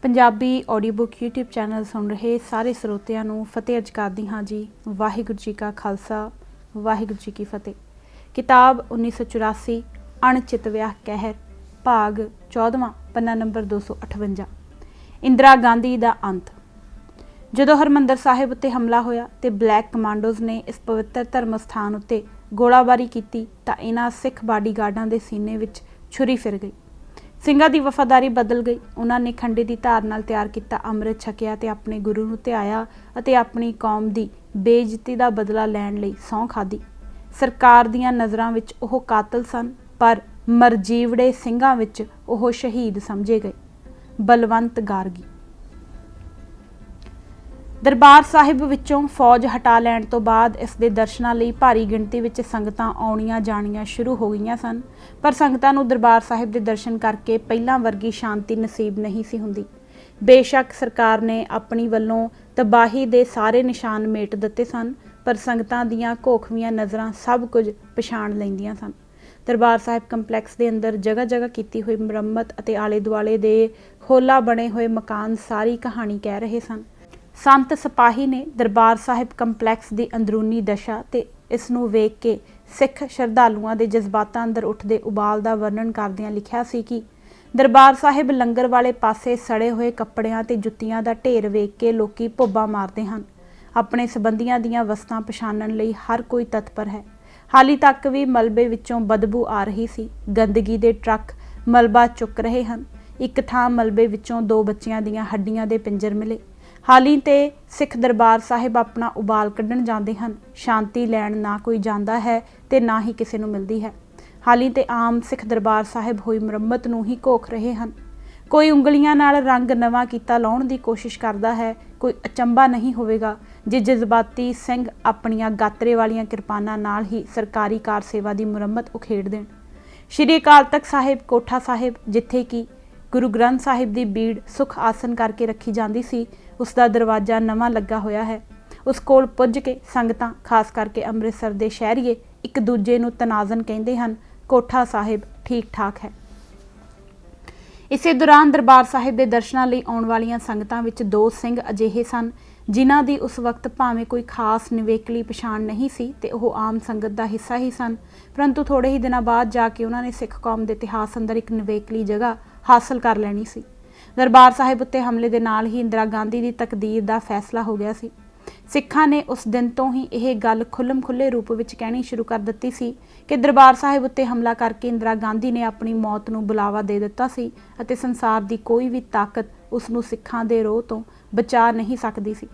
Punjabi audio book YouTube channel ਸੁਣ ਰਹੇ ਸਾਰੇ ਸਰੋਤਿਆਂ ਨੂੰ ਫਤਿਹ ਅਰਜ਼ ਕਰਦੀ ਹਾਂ ਜੀ। ਵਾਹਿਗੁਰੂ ਜੀ ਕਾ ਖਾਲਸਾ ਵਾਹਿਗੁਰੂ ਜੀ ਕੀ ਫਤਿਹ। ਕਿਤਾਬ 1984 ਅਣਚਿਤ ਵਿਆਹ ਕਹਿਰ ਭਾਗ 14ਵਾਂ ਪੰਨਾ ਨੰਬਰ 258। ਇੰਦਰਾ ਗਾਂਧੀ ਦਾ ਅੰਤ। ਜਦੋਂ ਹਰਮੰਦਰ ਸਾਹਿਬ ਉੱਤੇ ਹਮਲਾ ਹੋਇਆ ਤੇ ਬਲੈਕ ਕਮਾਂਡੋਜ਼ ਨੇ ਇਸ ਪਵਿੱਤਰ ਧਰਮ ਸਥਾਨ ਉੱਤੇ ਗੋਲਾਬਾਰੀ ਕੀਤੀ ਤਾਂ ਇਹਨਾਂ ਸਿੱਖ ਬਾਡੀਗਾਰਡਾਂ ਦੇ ਸੀਨੇ ਵਿੱਚ ਛੁਰੀ ਫਿਰ ਗਈ। ਸਿੰਘਾਂ ਦੀ ਵਫਾਦਾਰੀ ਬਦਲ ਗਈ। ਉਹਨਾਂ ਨੇ ਖੰਡੇ ਦੀ ਧਾਰ ਨਾਲ ਤਿਆਰ ਕੀਤਾ ਅੰਮ੍ਰਿਤ ਛਕਿਆ ਤੇ ਆਪਣੇ ਗੁਰੂ ਨੂੰ ਧਿਆਇਆ ਅਤੇ ਆਪਣੀ ਕੌਮ ਦੀ ਬੇਇੱਜ਼ਤੀ ਦਾ ਬਦਲਾ ਲੈਣ ਲਈ ਸਹੁੰ ਖਾਧੀ। ਸਰਕਾਰ ਦੀਆਂ ਨਜ਼ਰਾਂ ਵਿੱਚ ਉਹ ਕਾਤਲ ਸਨ, ਪਰ ਮਰਜੀਵੜੇ ਸਿੰਘਾਂ ਵਿੱਚ ਉਹ ਸ਼ਹੀਦ ਸਮਝੇ ਗਏ। ਬਲਵੰਤ ਗਾਰਗੀ। ਦਰਬਾਰ ਸਾਹਿਬ ਵਿੱਚੋਂ ਫੌਜ ਹਟਾ ਲੈਣ ਤੋਂ ਬਾਅਦ ਇਸ ਦੇ ਦਰਸ਼ਨਾਂ ਲਈ ਭਾਰੀ ਗਿਣਤੀ ਵਿੱਚ ਸੰਗਤਾਂ ਆਉਣੀਆਂ ਜਾਣੀਆਂ ਸ਼ੁਰੂ ਹੋ ਗਈਆਂ ਸਨ, ਪਰ ਸੰਗਤਾਂ ਨੂੰ ਦਰਬਾਰ ਸਾਹਿਬ ਦੇ ਦਰਸ਼ਨ ਕਰਕੇ ਪਹਿਲਾਂ ਵਰਗੀ ਸ਼ਾਂਤੀ ਨਸੀਬ ਨਹੀਂ ਸੀ ਹੁੰਦੀ। ਬੇਸ਼ੱਕ ਸਰਕਾਰ ਨੇ ਆਪਣੀ ਵੱਲੋਂ ਤਬਾਹੀ ਦੇ ਸਾਰੇ ਨਿਸ਼ਾਨ ਮੇਟ ਦਿੱਤੇ ਸਨ, ਪਰ ਸੰਗਤਾਂ ਦੀਆਂ ਘੋਖਵੀਆਂ ਨਜ਼ਰਾਂ ਸਭ ਕੁਝ ਪਛਾਣ ਲੈਂਦੀਆਂ ਸਨ। ਦਰਬਾਰ ਸਾਹਿਬ ਕੰਪਲੈਕਸ ਦੇ ਅੰਦਰ ਜਗ੍ਹਾ ਜਗ੍ਹਾ ਕੀਤੀ ਹੋਈ ਮੁਰੰਮਤ ਅਤੇ ਆਲੇ ਦੁਆਲੇ ਦੇ ਹੋਲਾ ਬਣੇ ਹੋਏ ਮਕਾਨ ਸਾਰੀ ਕਹਾਣੀ ਕਹਿ ਰਹੇ ਸਨ। ਸੰਤ ਸਿਪਾਹੀ ਨੇ ਦਰਬਾਰ ਸਾਹਿਬ ਕੰਪਲੈਕਸ ਦੀ ਅੰਦਰੂਨੀ ਦਸ਼ਾ ਤੇ ਇਸ ਨੂੰ ਵੇਖ ਕੇ ਸਿੱਖ ਸ਼ਰਧਾਲੂਆਂ ਦੇ ਜਜ਼ਬਾਤਾਂ ਅੰਦਰ ਉੱਠਦੇ ਉਬਾਲ ਦਾ ਵਰਣਨ ਕਰਦਿਆਂ ਲਿਖਿਆ ਸੀ ਕਿ ਦਰਬਾਰ ਸਾਹਿਬ ਲੰਗਰ ਵਾਲੇ ਪਾਸੇ ਸੜੇ ਹੋਏ ਕੱਪੜਿਆਂ ਤੇ ਜੁੱਤੀਆਂ ਦਾ ਢੇਰ ਵੇਖ ਕੇ ਲੋਕੀ ਭੁੱਬਾ ਮਾਰਦੇ ਹਨ। ਆਪਣੇ ਸੰਬੰਧੀਆਂ ਦੀਆਂ ਵਸਤਾਂ ਪਛਾਣਨ ਲਈ ਹਰ ਕੋਈ ਤਤਪਰ ਹੈ। ਹਾਲੀ ਤੱਕ ਵੀ ਮਲਬੇ ਵਿੱਚੋਂ ਬਦਬੂ ਆ ਰਹੀ ਸੀ। ਗੰਦਗੀ ਦੇ ਟਰੱਕ ਮਲਬਾ ਚੁੱਕ ਰਹੇ ਹਨ। ਇੱਕ ਥਾਂ ਮਲਬੇ ਵਿੱਚੋਂ 2 ਬੱਚਿਆਂ ਦੀਆਂ ਹੱਡੀਆਂ ਦੇ ਪਿੰਜਰ ਮਿਲੇ। ਹਾਲੀ ਤੇ ਸਿੱਖ ਦਰਬਾਰ ਸਾਹਿਬ ਆਪਣਾ ਉਬਾਲ ਕੱਢਣ ਜਾਂਦੇ ਹਨ। ਸ਼ਾਂਤੀ ਲੈਣ ਨਾ ਕੋਈ ਜਾਂਦਾ ਹੈ ਤੇ ਨਾ ਹੀ ਕਿਸੇ ਨੂੰ ਮਿਲਦੀ ਹੈ। ਹਾਲੀ ਤੇ ਆਮ ਸਿੱਖ ਦਰਬਾਰ ਸਾਹਿਬ ਹੋਈ ਮੁਰੰਮਤ ਨੂੰ ਹੀ ਘੋਖ ਰਹੇ ਹਨ। ਕੋਈ ਉਂਗਲੀਆਂ ਨਾਲ ਰੰਗ ਨਵਾਂ ਕੀਤਾ ਲਾਉਣ ਦੀ ਕੋਸ਼ਿਸ਼ ਕਰਦਾ ਹੈ। ਕੋਈ ਅਚੰਭਾ ਨਹੀਂ ਹੋਵੇਗਾ ਜੇ ਜਜ਼ਬਾਤੀ ਸਿੰਘ ਆਪਣੀਆਂ ਗਾਤਰੇ ਵਾਲੀਆਂ ਕਿਰਪਾਨਾਂ ਨਾਲ ਹੀ ਸਰਕਾਰੀ ਕਾਰ ਸੇਵਾ ਦੀ ਮੁਰੰਮਤ ਉਖੇੜ ਦੇਣ। ਸ਼੍ਰੀ ਅਕਾਲ ਤਖਤ ਸਾਹਿਬ ਕੋਠਾ ਸਾਹਿਬ, ਜਿੱਥੇ ਕਿ ਗੁਰੂ ਗ੍ਰੰਥ ਸਾਹਿਬ ਦੀ ਬੀੜ ਸੁਖ ਆਸਨ ਕਰਕੇ ਰੱਖੀ ਜਾਂਦੀ ਸੀ, ਉਸ ਦਾ ਦਰਵਾਜ਼ਾ ਨਵਾਂ ਲੱਗਾ ਹੋਇਆ ਹੈ। ਉਸ ਕੋਲ ਪੁੱਜ ਕੇ ਸੰਗਤਾਂ, ਖਾਸ ਕਰਕੇ ਅੰਮ੍ਰਿਤਸਰ ਦੇ ਸ਼ਹਿਰੀਏ, ਇੱਕ ਦੂਜੇ ਨੂੰ ਤਨਾਜ਼ਨ ਕਹਿੰਦੇ ਹਨ, ਕੋਠਾ ਸਾਹਿਬ ਠੀਕ ਠਾਕ ਹੈ। ਇਸੇ ਦੌਰਾਨ ਦਰਬਾਰ ਸਾਹਿਬ ਦੇ ਦਰਸ਼ਨਾਂ ਲਈ ਆਉਣ ਵਾਲੀਆਂ ਸੰਗਤਾਂ ਵਿੱਚ 2 ਸਿੰਘ ਅਜਿਹੇ ਸਨ ਜਿਨ੍ਹਾਂ ਦੀ ਉਸ ਵਕਤ ਭਾਵੇਂ ਕੋਈ ਖਾਸ ਨਿਵੇਕਲੀ ਪਛਾਣ ਨਹੀਂ ਸੀ ਤੇ ਉਹ ਆਮ ਸੰਗਤ ਦਾ ਹਿੱਸਾ ਹੀ ਸਨ, ਪਰੰਤੂ ਥੋੜ੍ਹੇ ਹੀ ਦਿਨਾਂ ਬਾਅਦ ਜਾ ਕੇ ਉਹਨਾਂ ਨੇ ਸਿੱਖ ਕੌਮ ਦੇ ਇਤਿਹਾਸ ਅੰਦਰ ਇੱਕ ਨਿਵੇਕਲੀ ਜਗ੍ਹਾ ਹਾਸਲ ਕਰ ਲੈਣੀ ਸੀ। ਦਰਬਾਰ ਸਾਹਿਬ ਉੱਤੇ ਹਮਲੇ ਦੇ ਨਾਲ ਹੀ ਇੰਦਰਾ ਗਾਂਧੀ ਦੀ ਤਕਦੀਰ ਦਾ ਫੈਸਲਾ ਹੋ ਗਿਆ ਸੀ। ਸਿੱਖਾਂ ਨੇ ਉਸ ਦਿਨ ਤੋਂ ਹੀ ਇਹ ਗੱਲ ਖੁੱਲ੍ਹਮ ਖੁੱਲ੍ਹੇ ਰੂਪ ਵਿੱਚ ਕਹਿਣੀ ਸ਼ੁਰੂ ਕਰ ਦਿੱਤੀ ਸੀ ਕਿ ਦਰਬਾਰ ਸਾਹਿਬ ਉੱਤੇ ਹਮਲਾ ਕਰਕੇ ਇੰਦਰਾ ਗਾਂਧੀ ਨੇ ਆਪਣੀ ਮੌਤ ਨੂੰ ਬੁਲਾਵਾ ਦੇ ਦਿੱਤਾ ਸੀ ਅਤੇ ਸੰਸਾਰ ਦੀ ਕੋਈ ਵੀ ਤਾਕਤ ਉਸ ਨੂੰ ਸਿੱਖਾਂ ਦੇ ਰੋਹ ਤੋਂ ਬਚਾ ਨਹੀਂ ਸਕਦੀ ਸੀ।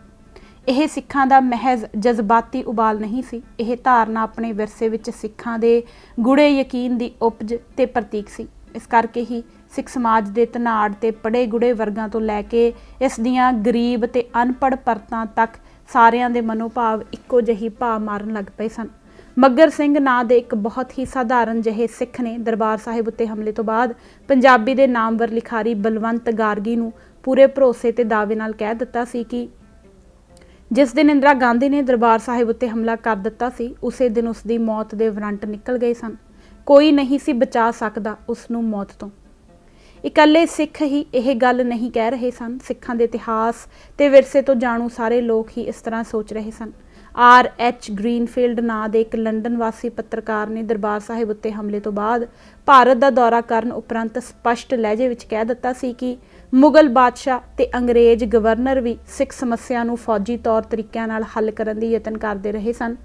ਇਹ ਸਿੱਖਾਂ ਦਾ ਮਹਿਜ਼ ਜਜ਼ਬਾਤੀ ਉਬਾਲ ਨਹੀਂ ਸੀ। ਇਹ ਧਾਰਨਾ ਆਪਣੇ ਵਿਰਸੇ ਵਿੱਚ ਸਿੱਖਾਂ ਦੇ ਗੂੜੇ ਯਕੀਨ ਦੀ ਉਪਜ ਤੇ ਪ੍ਰਤੀਕ ਸੀ। ਇਸ ਕਰਕੇ ਹੀ ਸਿੱਖ ਸਮਾਜ ਦੇ ਧਨਾੜ ਤੇ ਪੜ੍ਹੇ ਗੁੜੇ ਵਰਗਾਂ ਤੋਂ ਲੈ ਕੇ ਇਸ ਦੀਆਂ ਗਰੀਬ ਤੇ ਅਨਪੜ੍ਹ ਪਰਤਾਂ ਤੱਕ ਸਾਰਿਆਂ ਦੇ ਮਨੋਭਾਵ ਇੱਕੋ ਜਿਹੀ ਭਾਅ ਮਾਰਨ ਲੱਗ ਪਏ ਸਨ। ਮੱਘਰ ਸਿੰਘ ਨਾਂ ਦੇ ਇੱਕ ਬਹੁਤ ਹੀ ਸਾਧਾਰਨ ਜਿਹੇ ਸਿੱਖ ਨੇ ਦਰਬਾਰ ਸਾਹਿਬ ਉੱਤੇ ਹਮਲੇ ਤੋਂ ਬਾਅਦ ਪੰਜਾਬੀ ਦੇ ਨਾਮਵਰ ਲਿਖਾਰੀ ਬਲਵੰਤ ਗਾਰਗੀ ਨੂੰ ਪੂਰੇ ਭਰੋਸੇ ਤੇ ਦਾਅਵੇ ਨਾਲ ਕਹਿ ਦਿੱਤਾ ਸੀ ਕਿ ਜਿਸ ਦਿਨ ਇੰਦਰਾ ਗਾਂਧੀ ਨੇ ਦਰਬਾਰ ਸਾਹਿਬ ਉੱਤੇ ਹਮਲਾ ਕਰ ਦਿੱਤਾ ਸੀ, ਉਸੇ ਦਿਨ ਉਸ ਦੀ ਮੌਤ ਦੇ ਵਾਰੰਟ ਨਿਕਲ ਗਏ ਸਨ। ਕੋਈ ਨਹੀਂ ਸੀ ਬਚਾ ਸਕਦਾ ਉਸ ਨੂੰ ਮੌਤ ਤੋਂ। ਇਕੱਲੇ ਸਿੱਖ ਹੀ ਇਹ ਗੱਲ ਨਹੀਂ ਕਹਿ ਰਹੇ ਸਨ, ਸਿੱਖਾਂ ਦੇ ਇਤਿਹਾਸ ਤੇ ਵਿਰਸੇ ਤੋਂ ਜਾਣੂ ਸਾਰੇ ਲੋਕ ਹੀ ਇਸ ਤਰ੍ਹਾਂ ਸੋਚ ਰਹੇ ਸਨ। R.H. ਗ੍ਰੀਨਫੀਲਡ ਨਾਂ ਦੇ ਇੱਕ ਲੰਡਨ ਵਾਸੀ ਪੱਤਰਕਾਰ ਨੇ ਦਰਬਾਰ ਸਾਹਿਬ ਉੱਤੇ ਹਮਲੇ ਤੋਂ ਬਾਅਦ ਭਾਰਤ ਦਾ ਦੌਰਾ ਕਰਨ ਉਪਰੰਤ ਸਪਸ਼ਟ ਲਹਿਜੇ ਵਿੱਚ ਕਹਿ ਦਿੱਤਾ ਸੀ ਕਿ ਮੁਗਲ ਬਾਦਸ਼ਾਹ ਤੇ ਅੰਗਰੇਜ਼ ਗਵਰਨਰ ਵੀ ਸਿੱਖ ਸਮੱਸਿਆ ਨੂੰ ਫੌਜੀ ਤੌਰ ਤਰੀਕਿਆਂ ਨਾਲ ਹੱਲ ਕਰਨ ਦੀ ਯਤਨ ਕਰਦੇ ਰਹੇ ਸਨ,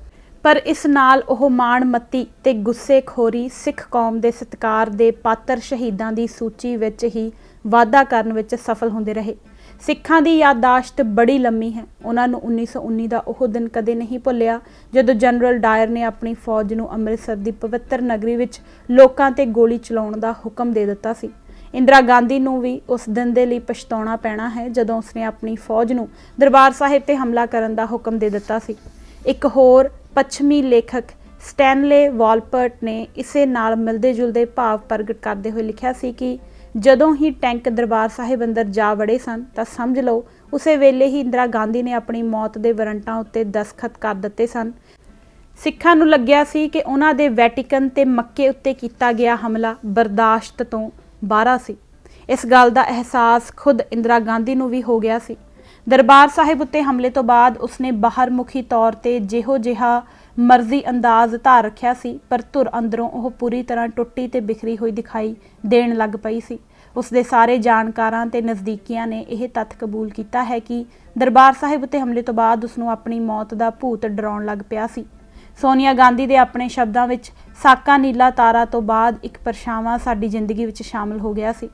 ਪਰ ਇਸ ਨਾਲ ਉਹ ਮਾਣਮੱਤੀ ਤੇ ਗੁੱਸੇਖੋਰੀ ਸਿੱਖ ਕੌਮ ਦੇ ਸਤਿਕਾਰ ਦੇ ਪਾਤਰ ਸ਼ਹੀਦਾਂ ਦੀ ਸੂਚੀ ਵਿੱਚ ਹੀ ਵਾਧਾ ਕਰਨ ਵਿੱਚ ਸਫਲ ਹੁੰਦੇ ਰਹੇ। ਸਿੱਖਾਂ ਦੀ ਯਾਦਦਾਸ਼ਤ ਬੜੀ ਲੰਮੀ ਹੈ। ਉਹਨਾਂ ਨੂੰ 1919 ਦਾ ਉਹ ਦਿਨ ਕਦੇ ਨਹੀਂ ਭੁੱਲਿਆ ਜਦੋਂ ਜਨਰਲ ਡਾਇਰ ਨੇ ਆਪਣੀ ਫੌਜ ਨੂੰ ਅੰਮ੍ਰਿਤਸਰ ਦੀ ਪਵਿੱਤਰ ਨਗਰੀ ਵਿੱਚ ਲੋਕਾਂ ਤੇ ਗੋਲੀ ਚਲਾਉਣ ਦਾ ਹੁਕਮ ਦੇ ਦਿੱਤਾ ਸੀ। ਇੰਦਰਾ ਗਾਂਧੀ ਨੂੰ ਵੀ ਉਸ ਦਿਨ ਦੇ ਲਈ ਪਛਤਾਉਣਾ ਪੈਣਾ ਹੈ ਜਦੋਂ ਉਸਨੇ ਆਪਣੀ ਫੌਜ ਨੂੰ ਦਰਬਾਰ ਸਾਹਿਬ ਤੇ ਹਮਲਾ ਕਰਨ ਦਾ ਹੁਕਮ ਦੇ ਦਿੱਤਾ ਸੀ। ਇੱਕ ਹੋਰ ਪੱਛਮੀ ਲੇਖਕ ਸਟੈਨਲੇ ਵਾਲਪਰਟ ਨੇ ਇਸੇ ਨਾਲ ਮਿਲਦੇ ਜੁਲਦੇ ਭਾਵ ਪ੍ਰਗਟ ਕਰਦੇ ਹੋਏ ਲਿਖਿਆ ਸੀ ਕਿ ਜਦੋਂ ਹੀ ਟੈਂਕ ਦਰਬਾਰ ਸਾਹਿਬ ਅੰਦਰ ਜਾ ਵੜੇ ਸਨ ਤਾਂ ਸਮਝ ਲਓ ਉਸੇ ਵੇਲੇ ਹੀ ਇੰਦਰਾ ਗਾਂਧੀ ਨੇ ਆਪਣੀ ਮੌਤ ਦੇ ਵਾਰੰਟਾਂ ਉੱਤੇ ਦਸਖਤ ਕਰ ਦਿੱਤੇ ਸਨ। ਸਿੱਖਾਂ ਨੂੰ ਲੱਗਿਆ ਸੀ ਕਿ ਉਹਨਾਂ ਦੇ ਵੈਟੀਕਨ ਤੇ ਮੱਕੇ ਉੱਤੇ ਕੀਤਾ ਗਿਆ ਹਮਲਾ ਬਰਦਾਸ਼ਤ ਤੋਂ ਬਾਹਰ ਸੀ। ਇਸ ਗੱਲ ਦਾ ਅਹਿਸਾਸ ਖੁਦ ਇੰਦਰਾ ਗਾਂਧੀ ਨੂੰ ਵੀ ਹੋ ਗਿਆ ਸੀ। ਦਰਬਾਰ ਸਾਹਿਬ ਉੱਤੇ ਹਮਲੇ ਤੋਂ ਬਾਅਦ ਉਸਨੇ ਬਾਹਰਮੁਖੀ ਤੌਰ ਤੇ ਜਿਹੋ ਜਿਹਾ ਮਰਜ਼ੀ ਅੰਦਾਜ਼ ਧਾਰ ਰੱਖਿਆ ਸੀ, ਪਰ ਧੁਰ ਅੰਦਰੋਂ ਉਹ ਪੂਰੀ ਤਰ੍ਹਾਂ ਟੁੱਟੀ ਤੇ ਬਿਖਰੀ ਹੋਈ ਦਿਖਾਈ ਦੇਣ ਲੱਗ ਪਈ ਸੀ। ਉਸਦੇ ਸਾਰੇ ਜਾਣਕਾਰਾਂ ਤੇ ਨਜ਼ਦੀਕੀਆਂ ਨੇ ਇਹ ਤੱਥ ਕਬੂਲ ਕੀਤਾ ਹੈ ਕਿ ਦਰਬਾਰ ਸਾਹਿਬ ਉੱਤੇ ਹਮਲੇ ਤੋਂ ਬਾਅਦ ਉਸਨੂੰ ਆਪਣੀ ਮੌਤ ਦਾ ਭੂਤ ਡਰਾਉਣ ਲੱਗ ਪਿਆ ਸੀ। ਸੋਨੀਆ ਗਾਂਧੀ ਦੇ ਆਪਣੇ ਸ਼ਬਦਾਂ ਵਿੱਚ ਸਾਕਾ ਨੀਲਾ ਤਾਰਾ ਤੋਂ ਬਾਅਦ ਇੱਕ ਪਰਛਾਵਾਂ ਸਾਡੀ ਜ਼ਿੰਦਗੀ ਵਿੱਚ ਸ਼ਾਮਲ ਹੋ ਗਿਆ ਸੀ।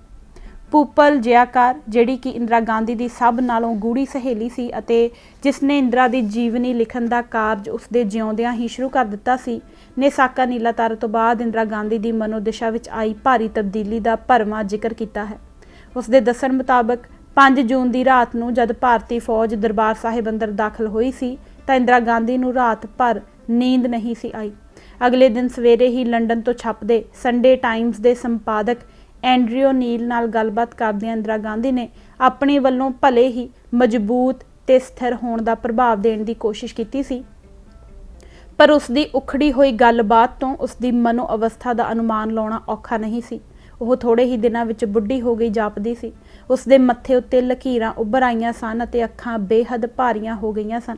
ਪੂਪਲ ਜਯਾਕਾਰ, ਜਿਹੜੀ ਕਿ ਇੰਦਰਾ ਗਾਂਧੀ ਦੀ ਸਭ ਨਾਲੋਂ ਗੂੜੀ ਸਹੇਲੀ ਸੀ ਅਤੇ ਜਿਸ ਨੇ ਇੰਦਰਾ ਦੀ ਜੀਵਨੀ ਲਿਖਣ ਦਾ ਕਾਰਜ ਉਸਦੇ ਜਿਉਂਦਿਆਂ ਹੀ ਸ਼ੁਰੂ ਕਰ ਦਿੱਤਾ ਸੀ, ਨੇ ਸਾਕਾ ਨੀਲਾ ਤਾਰਾ ਤੋਂ ਬਾਅਦ ਇੰਦਰਾ ਗਾਂਧੀ ਦੀ ਮਨੋਦਸ਼ਾ ਵਿੱਚ ਆਈ ਭਾਰੀ ਤਬਦੀਲੀ ਦਾ ਭਰਵਾਂ ਜ਼ਿਕਰ ਕੀਤਾ ਹੈ। ਉਸਦੇ ਦੱਸਣ ਮੁਤਾਬਕ 5 ਜੂਨ ਦੀ ਰਾਤ ਨੂੰ ਜਦ ਭਾਰਤੀ ਫੌਜ ਦਰਬਾਰ ਸਾਹਿਬ ਅੰਦਰ ਦਾਖਲ ਹੋਈ ਸੀ ਤਾਂ ਇੰਦਰਾ ਗਾਂਧੀ ਨੂੰ ਰਾਤ ਭਰ ਨੀਂਦ ਨਹੀਂ ਸੀ ਆਈ। ਅਗਲੇ ਦਿਨ ਸਵੇਰੇ ਹੀ ਲੰਡਨ ਤੋਂ ਛਪਦੇ ਸੰਡੇ ਟਾਈਮਜ਼ ਦੇ ਸੰਪਾਦਕ ਐਂਡਰਿਊ ਨੀਲ ਨਾਲ ਗੱਲਬਾਤ ਕਰਦਿਆਂ ਇੰਦਰਾ ਗਾਂਧੀ ਨੇ ਆਪਣੇ ਵੱਲੋਂ ਭਲੇ ਹੀ ਮਜ਼ਬੂਤ ਤੇ ਸਥਿਰ ਹੋਣ ਦਾ ਪ੍ਰਭਾਵ ਦੇਣ ਦੀ ਕੋਸ਼ਿਸ਼ ਕੀਤੀ ਸੀ, ਪਰ ਉਸਦੀ ਉਖੜੀ ਹੋਈ ਗੱਲਬਾਤ ਤੋਂ ਉਸਦੀ ਮਨੋ ਅਵਸਥਾ ਦਾ ਅਨੁਮਾਨ ਲਾਉਣਾ ਔਖਾ ਨਹੀਂ ਸੀ। ਉਹ ਥੋੜੇ ਹੀ ਦਿਨਾਂ ਵਿੱਚ ਬੁੱਢੀ ਹੋ ਗਈ ਜਾਪਦੀ ਸੀ। ਉਸਦੇ ਮੱਥੇ ਉੱਤੇ ਲਕੀਰਾਂ ਉੱਭਰ ਆਈਆਂ ਸਨ ਅਤੇ ਅੱਖਾਂ ਬੇਹੱਦ ਭਾਰੀਆਂ ਹੋ ਗਈਆਂ ਸਨ।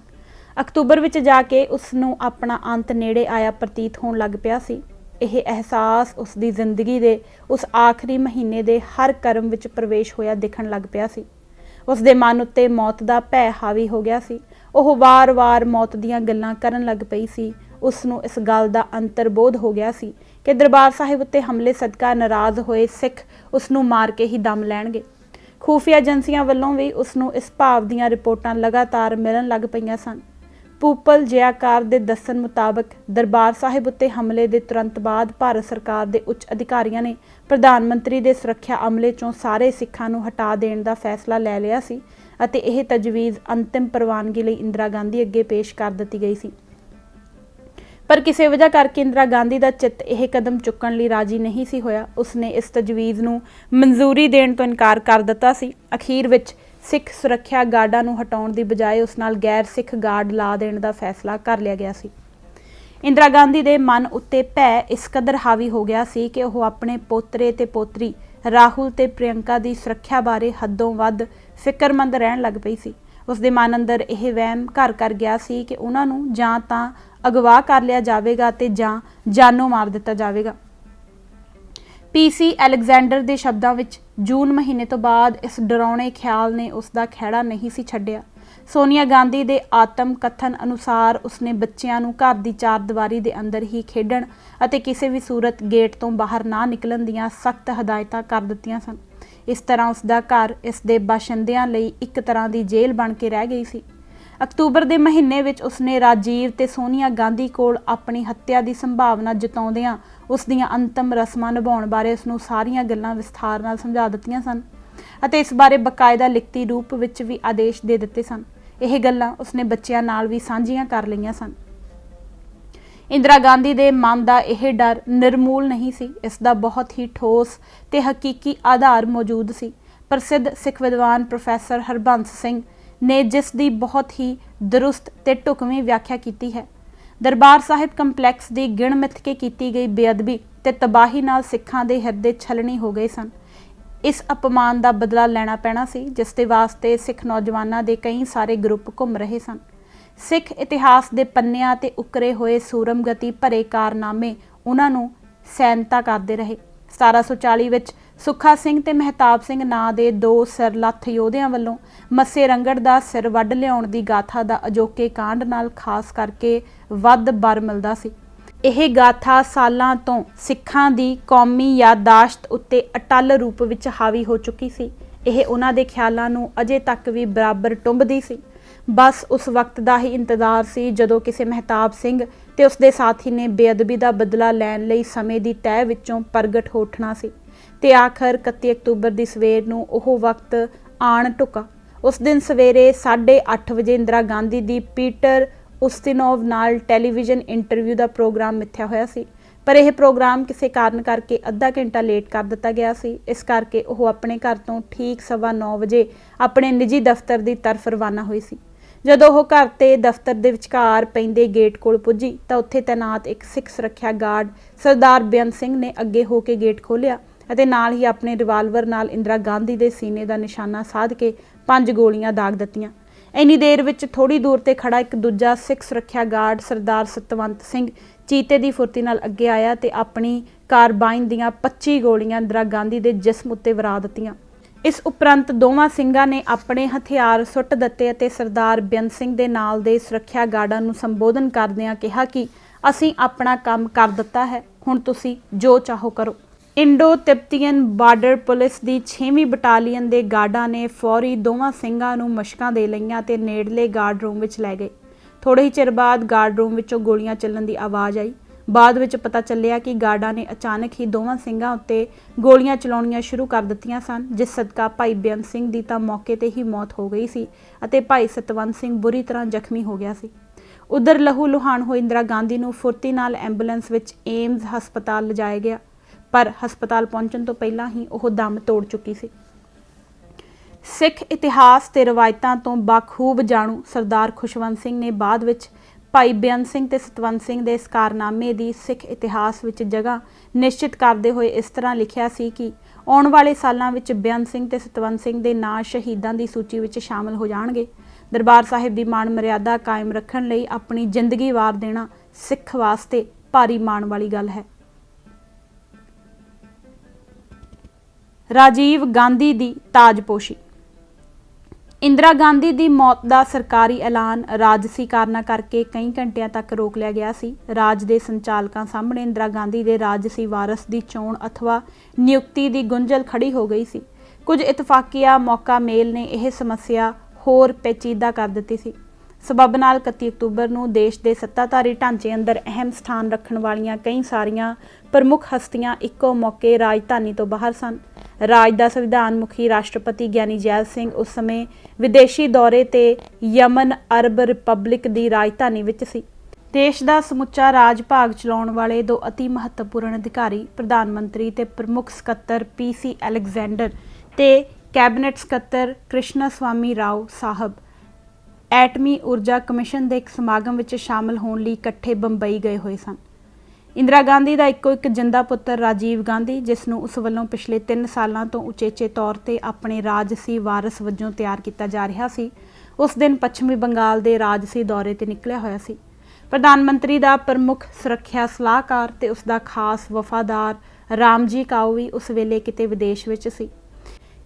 ਅਕਤੂਬਰ ਵਿੱਚ ਜਾ ਕੇ ਉਸ ਨੂੰ ਆਪਣਾ ਅੰਤ ਨੇੜੇ ਆਇਆ ਪ੍ਰਤੀਤ ਹੋਣ ਲੱਗ ਪਿਆ ਸੀ। ਇਹ ਅਹਿਸਾਸ ਉਸਦੀ ਜ਼ਿੰਦਗੀ ਦੇ ਉਸ ਆਖਰੀ ਮਹੀਨੇ ਦੇ ਹਰ ਕਰਮ ਵਿੱਚ ਪ੍ਰਵੇਸ਼ ਹੋਇਆ ਦਿਖਣ ਲੱਗ ਪਿਆ ਸੀ। ਉਸਦੇ ਮਨ ਉੱਤੇ ਮੌਤ ਦਾ ਭੈ ਹਾਵੀ ਹੋ ਗਿਆ ਸੀ। ਉਹ ਵਾਰ-ਵਾਰ ਮੌਤ ਦੀਆਂ ਗੱਲਾਂ ਕਰਨ ਲੱਗ ਪਈ ਸੀ। ਉਸ ਨੂੰ ਇਸ ਗੱਲ ਦਾ ਅੰਤਰਬੋਧ ਹੋ ਗਿਆ ਸੀ ਕਿ ਦਰਬਾਰ ਸਾਹਿਬ ਉੱਤੇ ਹਮਲੇ ਸਦਕਾ ਨਾਰਾਜ਼ ਹੋਏ ਸਿੱਖ ਉਸ ਨੂੰ ਮਾਰ ਕੇ ਹੀ ਦਮ ਲੈਣਗੇ। ਖੂਫੀਆ ਏਜੰਸੀਆਂ ਵੱਲੋਂ ਵੀ ਉਸ ਨੂੰ ਇਸ ਭਾਵ ਦੀਆਂ ਰਿਪੋਰਟਾਂ ਲਗਾਤਾਰ ਮਿਲਣ ਲੱਗ ਪਈਆਂ ਸਨ। ਪੂਪਲ ਜਯਾਕਾਰ ਦੇ ਦੱਸਣ ਮੁਤਾਬਕ ਦਰਬਾਰ ਸਾਹਿਬ ਉੱਤੇ ਹਮਲੇ ਦੇ ਤੁਰੰਤ ਬਾਅਦ ਭਾਰਤ ਸਰਕਾਰ ਦੇ ਉੱਚ ਅਧਿਕਾਰੀਆਂ ਨੇ ਪ੍ਰਧਾਨ ਮੰਤਰੀ ਦੇ ਸੁਰੱਖਿਆ ਅਮਲੇ ਚੋਂ ਸਾਰੇ ਸਿੱਖਾਂ ਨੂੰ ਹਟਾ ਦੇਣ ਦਾ ਫੈਸਲਾ ਲੈ ਲਿਆ ਸੀ ਅਤੇ ਇਹ ਤਜਵੀਜ਼ ਅੰਤਿਮ ਪ੍ਰਵਾਨਗੀ ਲਈ ਇੰਦਰਾ ਗਾਂਧੀ ਅੱਗੇ ਪੇਸ਼ ਕਰ ਦਿੱਤੀ ਗਈ ਸੀ। ਪਰ ਕਿਸੇ ਵਜ੍ਹਾ ਕਰਕੇ ਇੰਦਰਾ ਗਾਂਧੀ ਦਾ ਚਿੱਤ ਇਹ ਕਦਮ ਚੁੱਕਣ ਲਈ ਰਾਜੀ ਨਹੀਂ ਸੀ ਹੋਇਆ। ਉਸਨੇ ਇਸ ਤਜਵੀਜ਼ ਨੂੰ ਮਨਜ਼ੂਰੀ ਦੇਣ ਤੋਂ ਇਨਕਾਰ ਕਰ ਦਿੱਤਾ ਸੀ। ਅਖੀਰ ਵਿੱਚ ਸਿੱਖ ਸੁਰੱਖਿਆ ਗਾਰਡਾਂ ਨੂੰ ਹਟਾਉਣ ਦੀ ਬਜਾਏ ਉਸ ਨਾਲ ਗੈਰ ਸਿੱਖ ਗਾਰਡ ਲਾ ਦੇਣ ਦਾ ਫੈਸਲਾ ਕਰ ਲਿਆ ਗਿਆ ਸੀ। ਇੰਦਰਾ ਗਾਂਧੀ ਦੇ ਮਨ ਉੱਤੇ ਭੈ ਇਸ ਕਦਰ ਹਾਵੀ ਹੋ ਗਿਆ ਸੀ ਕਿ ਉਹ ਆਪਣੇ ਪੋਤਰੇ ਤੇ ਪੋਤਰੀ ਰਾਹੁਲ ਤੇ ਪ੍ਰਿਯੰਕਾ ਦੀ ਸੁਰੱਖਿਆ ਬਾਰੇ ਹੱਦੋਂ ਵੱਧ ਫਿਕਰਮੰਦ ਰਹਿਣ ਲੱਗ ਪਈ ਸੀ। ਉਸਦੇ ਮਨ ਅੰਦਰ ਇਹ ਵਹਿਮ ਘਰ ਕਰ ਗਿਆ ਸੀ ਕਿ ਉਹਨਾਂ ਨੂੰ ਜਾਂ ਤਾਂ ਅਗਵਾ ਕਰ ਲਿਆ ਜਾਵੇਗਾ ਤੇ ਜਾਂ ਜਾਨੋਂ ਮਾਰ ਦਿੱਤਾ ਜਾਵੇਗਾ। ਪੀਸੀ ਅਲੈਗਜ਼ੈਂਡਰ ਦੇ ਸ਼ਬਦਾਂ ਵਿੱਚ ਜੂਨ ਮਹੀਨੇ ਤੋਂ ਬਾਅਦ ਇਸ ਡਰਾਉਣੇ ਖਿਆਲ ਨੇ ਉਸ ਦਾ ਖਹਿੜਾ ਨਹੀਂ ਸੀ ਛੱਡਿਆ। ਸੋਨੀਆ ਗਾਂਧੀ ਦੇ ਆਤਮ ਕਥਨ ਅਨੁਸਾਰ ਉਸਨੇ ਬੱਚਿਆਂ ਨੂੰ ਘਰ ਦੀ ਚਾਰ ਦੀਵਾਰੀ ਦੇ ਅੰਦਰ ਹੀ ਖੇਡਣ ਅਤੇ ਕਿਸੇ ਵੀ ਸੂਰਤ ਗੇਟ ਤੋਂ ਬਾਹਰ ਨਾ ਨਿਕਲਣ ਦੀਆਂ ਸਖਤ ਹਦਾਇਤਾਂ ਕਰ ਦਿੱਤੀਆਂ ਸਨ। ਇਸ ਤਰ੍ਹਾਂ ਉਸ ਦਾ ਘਰ ਇਸ ਦੇ ਬਾਸ਼ਿੰਦਿਆਂ ਲਈ ਇੱਕ ਤਰ੍ਹਾਂ ਦੀ ਜੇਲ੍ਹ ਬਣ ਕੇ ਰਹਿ ਗਈ ਸੀ। ਅਕਤੂਬਰ ਦੇ ਮਹੀਨੇ ਵਿੱਚ ਉਸਨੇ ਰਾਜੀਵ ਤੇ ਸੋਨੀਆ ਗਾਂਧੀ ਕੋਲ ਆਪਣੀ ਹੱਤਿਆ ਦੀ ਸੰਭਾਵਨਾ ਜਤਾਉਂਦਿਆਂ ਉਸ ਦੀਆਂ ਅੰਤਮ ਰਸਮਾਂ ਨਿਭਾਉਣ ਬਾਰੇ ਉਸ ਨੂੰ ਸਾਰੀਆਂ ਗੱਲਾਂ ਵਿਸਥਾਰ ਨਾਲ ਸਮਝਾ ਦਿੱਤੀਆਂ ਸਨ ਅਤੇ ਇਸ ਬਾਰੇ ਬਕਾਇਦਾ ਲਿਖਤੀ ਰੂਪ ਵਿੱਚ ਵੀ ਆਦੇਸ਼ ਦੇ ਦਿੱਤੇ ਸਨ। ਇਹ ਗੱਲਾਂ ਉਸਨੇ ਬੱਚਿਆਂ ਨਾਲ ਵੀ ਸਾਂਝੀਆਂ ਕਰ ਲਈਆਂ ਸਨ। ਇੰਦਰਾ ਗਾਂਧੀ ਦੇ ਮਨ ਦਾ ਇਹ ਡਰ ਨਿਰਮੂਲ ਨਹੀਂ ਸੀ। ਇਸ ਦਾ ਬਹੁਤ ਹੀ ਠੋਸ ਤੇ ਹਕੀਕੀ ਆਧਾਰ ਮੌਜੂਦ ਸੀ। ਪ੍ਰਸਿੱਧ ਸਿੱਖ ਵਿਦਵਾਨ ਪ੍ਰੋਫੈਸਰ ਹਰਬੰਸ ਸਿੰਘ ਨੇ ਜਿਸ ਦੀ ਬਹੁਤ ਹੀ ਦਰੁਸਤ ਤੇ ਢੁਕਵੀਂ ਵਿਆਖਿਆ ਕੀਤੀ ਹੈ। ਦਰਬਾਰ ਸਾਹਿਬ ਕੰਪਲੈਕਸ ਦੀ ਗਿਣ ਮਿਥ ਕੇ ਕੀਤੀ ਗਈ ਬੇਅਦਬੀ ਤੇ ਤਬਾਹੀ ਨਾਲ ਸਿੱਖਾਂ ਦੇ ਹਿਰਦੇ ਛਲਣੀ ਹੋ ਗਏ ਸਨ। ਇਸ ਅਪਮਾਨ ਦਾ ਬਦਲਾ ਲੈਣਾ ਪੈਣਾ ਸੀ ਜਿਸ ਦੇ ਵਾਸਤੇ ਸਿੱਖ ਨੌਜਵਾਨਾਂ ਦੇ ਕਈ ਸਾਰੇ ਗਰੁੱਪ ਘੁੰਮ ਰਹੇ ਸਨ। ਸਿੱਖ ਇਤਿਹਾਸ ਦੇ ਪੰਨਿਆਂ ਤੇ ਉਕਰੇ ਹੋਏ ਸੂਰਮਗਤੀ ਭਰੇ ਕਾਰਨਾਮੇ ਉਹਨਾਂ ਨੂੰ ਸੈਨਤਾ ਕਰਦੇ ਰਹੇ। 1740 ਵਿੱਚ ਸੁੱਖਾ ਸਿੰਘ ਤੇ ਮਹਿਤਾਬ ਸਿੰਘ ਨਾਂ ਦੇ ਦੋ ਸਿਰਲੱਥ ਯੋਧਿਆਂ ਵੱਲੋਂ ਮੱਸੇ ਰੰਗੜ ਦਾ ਸਿਰ ਵੱਢ ਲਿਆਉਣ ਦੀ ਗਾਥਾ ਦਾ ਅਜੋਕੇ ਕਾਂਡ ਨਾਲ ਖਾਸ ਕਰਕੇ ਵੱਧ ਬਰ ਮਿਲਦਾ ਸੀ। ਇਹ ਗਾਥਾ ਸਾਲਾਂ ਤੋਂ ਸਿੱਖਾਂ ਦੀ ਕੌਮੀ ਯਾਦਾਸ਼ਤ ਉੱਤੇ ਅਟੱਲ ਰੂਪ ਵਿੱਚ ਹਾਵੀ ਹੋ ਚੁੱਕੀ ਸੀ। ਇਹ ਉਹਨਾਂ ਦੇ ਖਿਆਲਾਂ ਨੂੰ ਅਜੇ ਤੱਕ ਵੀ ਬਰਾਬਰ ਟੁੰਬਦੀ ਸੀ। ਬਸ ਉਸ ਵਕਤ ਦਾ ਹੀ ਇੰਤਜ਼ਾਰ ਸੀ ਜਦੋਂ ਕਿਸੇ ਮਹਿਤਾਬ ਸਿੰਘ ਤੇ ਉਸਦੇ ਸਾਥੀ ਨੇ ਬੇਅਦਬੀ ਦਾ ਬਦਲਾ ਲੈਣ ਲਈ ਸਮੇਂ ਦੀ ਤਹਿ ਵਿੱਚੋਂ ਪ੍ਰਗਟ ਹੋ ਉੱਠਣਾ ਸੀ ਤੇ ਆਖਰ 31 ਅਕਤੂਬਰ ਦੀ ਸਵੇਰ ਨੂੰ ਉਹ ਵਕਤ ਆਣ ਢੁੱਕਾ। ਉਸ ਦਿਨ ਸਵੇਰੇ 8:30 ਵਜੇ ਇੰਦਰਾ ਗਾਂਧੀ ਦੀ ਪੀਟਰ ਉਸਤਿਨੋਵ ਨਾਲ ਟੈਲੀਵਿਜ਼ਨ ਇੰਟਰਵਿਊ ਦਾ ਪ੍ਰੋਗਰਾਮ ਮਿੱਥਿਆ ਹੋਇਆ ਸੀ, ਪਰ ਇਹ ਪ੍ਰੋਗਰਾਮ ਕਿਸੇ ਕਾਰਨ ਕਰਕੇ ਅੱਧਾ ਘੰਟਾ ਲੇਟ ਕਰ ਦਿੱਤਾ ਗਿਆ ਸੀ। ਇਸ ਕਰਕੇ ਉਹ ਆਪਣੇ ਘਰ ਤੋਂ ਠੀਕ 9:15 ਵਜੇ ਆਪਣੇ ਨਿੱਜੀ ਦਫ਼ਤਰ ਦੀ ਤਰਫ ਰਵਾਨਾ ਹੋਈ ਸੀ। ਜਦੋਂ ਉਹ ਘਰ ਤੇ ਦਫ਼ਤਰ ਦੇ ਵਿਚਕਾਰ ਪੈਂਦੇ ਗੇਟ ਕੋਲ ਪੁੱਜੀ ਤਾਂ ਉੱਥੇ ਤੈਨਾਤ ਇੱਕ ਸਿੱਖ ਸੁਰੱਖਿਆ ਗਾਰਡ ਸਰਦਾਰ ਬੇਅੰਤ ਸਿੰਘ ਨੇ ਅੱਗੇ ਹੋ ਕੇ ਗੇਟ ਖੋਲ੍ਹਿਆ ਅਤੇ ਨਾਲ ਹੀ ਆਪਣੇ ਰਿਵਾਲਵਰ ਨਾਲ ਇੰਦਰਾ ਗਾਂਧੀ ਦੇ ਸੀਨੇ ਦਾ ਨਿਸ਼ਾਨਾ ਸਾਧ ਕੇ 5 ਗੋਲੀਆਂ ਦਾਗ ਦਿੱਤੀਆਂ। ਇੰਨੀ ਦੇਰ ਵਿੱਚ ਥੋੜੀ ਦੂਰ ਤੇ ਖੜਾ ਇੱਕ ਦੂਜਾ ਸਿੱਖ ਸੁਰੱਖਿਆ ਗਾਰਡ ਸਰਦਾਰ ਸਤਵੰਤ ਸਿੰਘ ਚੀਤੇ ਦੀ ਫੁਰਤੀ ਨਾਲ ਅੱਗੇ ਆਇਆ ਤੇ ਆਪਣੀ ਕਾਰਬਾਈਨ ਦੀਆਂ 25 ਗੋਲੀਆਂ ਇੰਦਰਾ ਗਾਂਧੀ ਦੇ ਜਿਸਮ ਉੱਤੇ ਵਰਾ ਦਿੱਤੀਆਂ। ਇਸ ਉਪਰੰਤ ਦੋਵਾਂ ਸਿੰਘਾਂ ਨੇ ਆਪਣੇ ਹਥਿਆਰ ਸੁੱਟ ਦਿੱਤੇ ਅਤੇ ਸਰਦਾਰ ਬੇਅੰਤ ਸਿੰਘ ਦੇ ਨਾਲ ਦੇ ਸੁਰੱਖਿਆ ਗਾਰਡਾਂ ਨੂੰ ਸੰਬੋਧਨ ਕਰਦਿਆਂ ਕਿਹਾ ਕਿ ਅਸੀਂ ਆਪਣਾ ਕੰਮ ਕਰ ਦਿੱਤਾ ਹੈ, ਹੁਣ ਤੁਸੀਂ ਜੋ ਚਾਹੋ ਕਰੋ। ਇੰਡੋ ਤਿੱਬਤੀਅਨ ਬਾਰਡਰ ਪੁਲਿਸ ਦੀ 6ਵੀਂ ਬਟਾਲੀਅਨ ਦੇ ਗਾਰਡਾਂ ਨੇ ਫੌਰੀ ਦੋਵਾਂ ਸਿੰਘਾਂ ਨੂੰ ਮਸ਼ਕਾਂ ਦੇ ਲਈਆਂ ਤੇ ਨੇੜਲੇ ਗਾਰਡ ਰੂਮ ਵਿੱਚ ਲੈ ਗਏ। ਥੋੜੇ ਹੀ ਚਿਰ ਬਾਅਦ ਗਾਰਡ ਰੂਮ ਵਿੱਚੋਂ ਗੋਲੀਆਂ ਚੱਲਣ ਦੀ ਆਵਾਜ਼ ਆਈ। ਬਾਅਦ ਵਿੱਚ ਪਤਾ ਚੱਲਿਆ ਕਿ ਗਾਰਡਾਂ ਨੇ ਅਚਾਨਕ ਹੀ ਦੋਵਾਂ ਸਿੰਘਾਂ ਉੱਤੇ ਗੋਲੀਆਂ ਚਲਾਉਣੀਆਂ ਸ਼ੁਰੂ ਕਰ ਦਿੱਤੀਆਂ ਸਨ, ਜਿਸ ਸਦਕਾ ਭਾਈ ਬੇਅੰਤ ਸਿੰਘ ਦੀ ਤਾਂ ਮੌਕੇ ਤੇ ਹੀ ਮੌਤ ਹੋ ਗਈ ਸੀ ਅਤੇ ਭਾਈ ਸਤਵੰਤ ਸਿੰਘ ਬੁਰੀ ਤਰ੍ਹਾਂ ਜ਼ਖਮੀ ਹੋ ਗਿਆ ਸੀ। ਉਧਰ ਲਹੂ ਲੁਹਾਨ ਹੋਈ ਇੰਦਰਾ ਗਾਂਧੀ ਨੂੰ ਫੁਰਤੀ ਨਾਲ ਐਂਬੂਲੈਂਸ ਵਿੱਚ ਏਮਜ਼ ਹਸਪਤਾਲ ਲਿਜਾਇਆ ਗਿਆ, ਪਰ ਹਸਪਤਾਲ ਪਹੁੰਚਣ ਤੋਂ ਪਹਿਲਾਂ ਹੀ ਉਹ ਦਮ ਤੋੜ ਚੁੱਕੀ ਸੀ। ਸਿੱਖ ਇਤਿਹਾਸ ਤੇ ਰਵਾਇਤਾਂ ਤੋਂ ਬਾਖੂਬ ਜਾਣੂ ਸਰਦਾਰ ਖੁਸ਼ਵੰਤ ਸਿੰਘ ਨੇ ਬਾਅਦ ਵਿੱਚ ਭਾਈ ਬੇਅੰਤ ਸਿੰਘ ਤੇ ਸਤਵੰਤ ਸਿੰਘ ਦੇ ਇਸ ਕਾਰਨਾਮੇ ਦੀ ਸਿੱਖ ਇਤਿਹਾਸ ਵਿੱਚ ਜਗ੍ਹਾ ਨਿਸ਼ਚਿਤ ਕਰਦੇ ਹੋਏ ਇਸ ਤਰ੍ਹਾਂ ਲਿਖਿਆ ਸੀ ਕਿ ਆਉਣ ਵਾਲੇ ਸਾਲਾਂ ਵਿੱਚ ਬੇਅੰਤ ਸਿੰਘ ਤੇ ਸਤਵੰਤ ਸਿੰਘ ਦੇ ਨਾਂ ਸ਼ਹੀਦਾਂ ਦੀ ਸੂਚੀ ਵਿੱਚ ਸ਼ਾਮਲ ਹੋ ਜਾਣਗੇ। ਦਰਬਾਰ ਸਾਹਿਬ ਦੀ ਮਾਣ ਮਰਿਆਦਾ ਕਾਇਮ ਰੱਖਣ ਲਈ ਆਪਣੀ ਜ਼ਿੰਦਗੀ ਵਾਰ ਦੇਣਾ ਸਿੱਖ ਵਾਸਤੇ ਭਾਰੀ ਮਾਣ ਵਾਲੀ ਗੱਲ ਹੈ। ਰਾਜੀਵ ਗਾਂਧੀ ਦੀ ਤਾਜਪੋਸ਼ੀ। ਇੰਦਰਾ ਗਾਂਧੀ ਦੀ ਮੌਤ ਦਾ ਸਰਕਾਰੀ ਐਲਾਨ ਰਾਜਸੀ ਕਾਰਨਾਂ ਕਰਕੇ ਕਈ ਘੰਟਿਆਂ ਤੱਕ ਰੋਕ ਲਿਆ ਗਿਆ ਸੀ। ਰਾਜ ਦੇ ਸੰਚਾਲਕਾਂ ਸਾਹਮਣੇ ਇੰਦਰਾ ਗਾਂਧੀ ਦੇ ਰਾਜਸੀ ਵਾਰਸ ਦੀ ਚੋਣ ਅਥਵਾ ਨਿਯੁਕਤੀ ਦੀ ਗੁੰਝਲ ਖੜੀ ਹੋ ਗਈ ਸੀ। ਕੁਝ ਇਤਫਾਕੀਆ ਮੌਕਾ ਮੇਲ ਨੇ ਇਹ ਸਮੱਸਿਆ ਹੋਰ ਪੇਚੀਦਾ ਕਰ ਦਿੱਤੀ ਸੀ। ਸਬੱਬ ਨਾਲ 31 ਅਕਤੂਬਰ ਨੂੰ ਦੇਸ਼ ਦੇ ਸੱਤਾਧਾਰੀ ਢਾਂਚੇ ਅੰਦਰ ਅਹਿਮ ਸਥਾਨ ਰੱਖਣ ਵਾਲੀਆਂ ਕਈ ਸਾਰੀਆਂ ਪ੍ਰਮੁੱਖ ਹਸਤੀਆਂ ਇੱਕੋ ਮੌਕੇ ਰਾਜਧਾਨੀ ਤੋਂ ਬਾਹਰ ਸਨ। ਰਾਜ ਦਾ ਸੰਵਿਧਾਨ ਮੁਖੀ ਰਾਸ਼ਟਰਪਤੀ ਗਿਆਨੀ ਜੈਲ ਸਿੰਘ ਉਸ ਸਮੇਂ ਵਿਦੇਸ਼ੀ ਦੌਰੇ ਤੇ ਯਮਨ ਅਰਬ ਰਿਪਬਲਿਕ ਦੀ ਰਾਜਧਾਨੀ ਵਿੱਚ ਸੀ। ਦੇਸ਼ ਦਾ ਸਮੁੱਚਾ ਰਾਜ ਭਾਗ ਚਲਾਉਣ ਵਾਲੇ ਦੋ ਅਤੀ ਮਹੱਤਵਪੂਰਨ ਅਧਿਕਾਰੀ ਪ੍ਰਧਾਨ ਮੰਤਰੀ ਤੇ ਪ੍ਰਮੁੱਖ ਸਕੱਤਰ PC ਅਲੈਗਜ਼ੈਂਡਰ ਤੇ ਕੈਬਨਿਟ ਸਕੱਤਰ ਕ੍ਰਿਸ਼ਨਾ ਸਵਾਮੀ ਰਾਓ ਸਾਹਿਬ ਐਟਮੀ ਊਰਜਾ ਕਮਿਸ਼ਨ ਦੇ ਇੱਕ ਸਮਾਗਮ ਵਿੱਚ ਸ਼ਾਮਲ ਹੋਣ ਲਈ ਇਕੱਠੇ ਬੰਬਈ ਗਏ ਹੋਏ ਸਨ। ਇੰਦਰਾ ਗਾਂਧੀ ਦਾ ਇੱਕੋ ਇੱਕ ਜਿੰਦਾ ਪੁੱਤਰ ਰਾਜੀਵ ਗਾਂਧੀ, ਜਿਸ ਨੂੰ ਉਸ ਵੱਲੋਂ ਪਿਛਲੇ 3 ਸਾਲਾਂ ਤੋਂ ਉਚੇਚੇ ਤੌਰ ਤੇ ਆਪਣੇ ਰਾਜਸੀ ਵਾਰਸ ਵਜੋਂ ਤਿਆਰ ਕੀਤਾ ਜਾ ਰਿਹਾ ਸੀ, ਉਸ ਦਿਨ ਪੱਛਮੀ ਬੰਗਾਲ ਦੇ ਰਾਜਸੀ ਦੌਰੇ ਤੇ ਨਿਕਲਿਆ ਹੋਇਆ ਸੀ। ਪ੍ਰਧਾਨ ਮੰਤਰੀ ਦਾ ਪ੍ਰਮੁੱਖ ਸੁਰੱਖਿਆ ਸਲਾਹਕਾਰ ਤੇ ਉਸ ਦਾ ਖਾਸ ਵਫਾਦਾਰ ਰਾਮਜੀ ਕਾਓ ਵੀ ਉਸ ਵੇਲੇ ਕਿਤੇ ਵਿਦੇਸ਼ ਵਿੱਚ ਸੀ।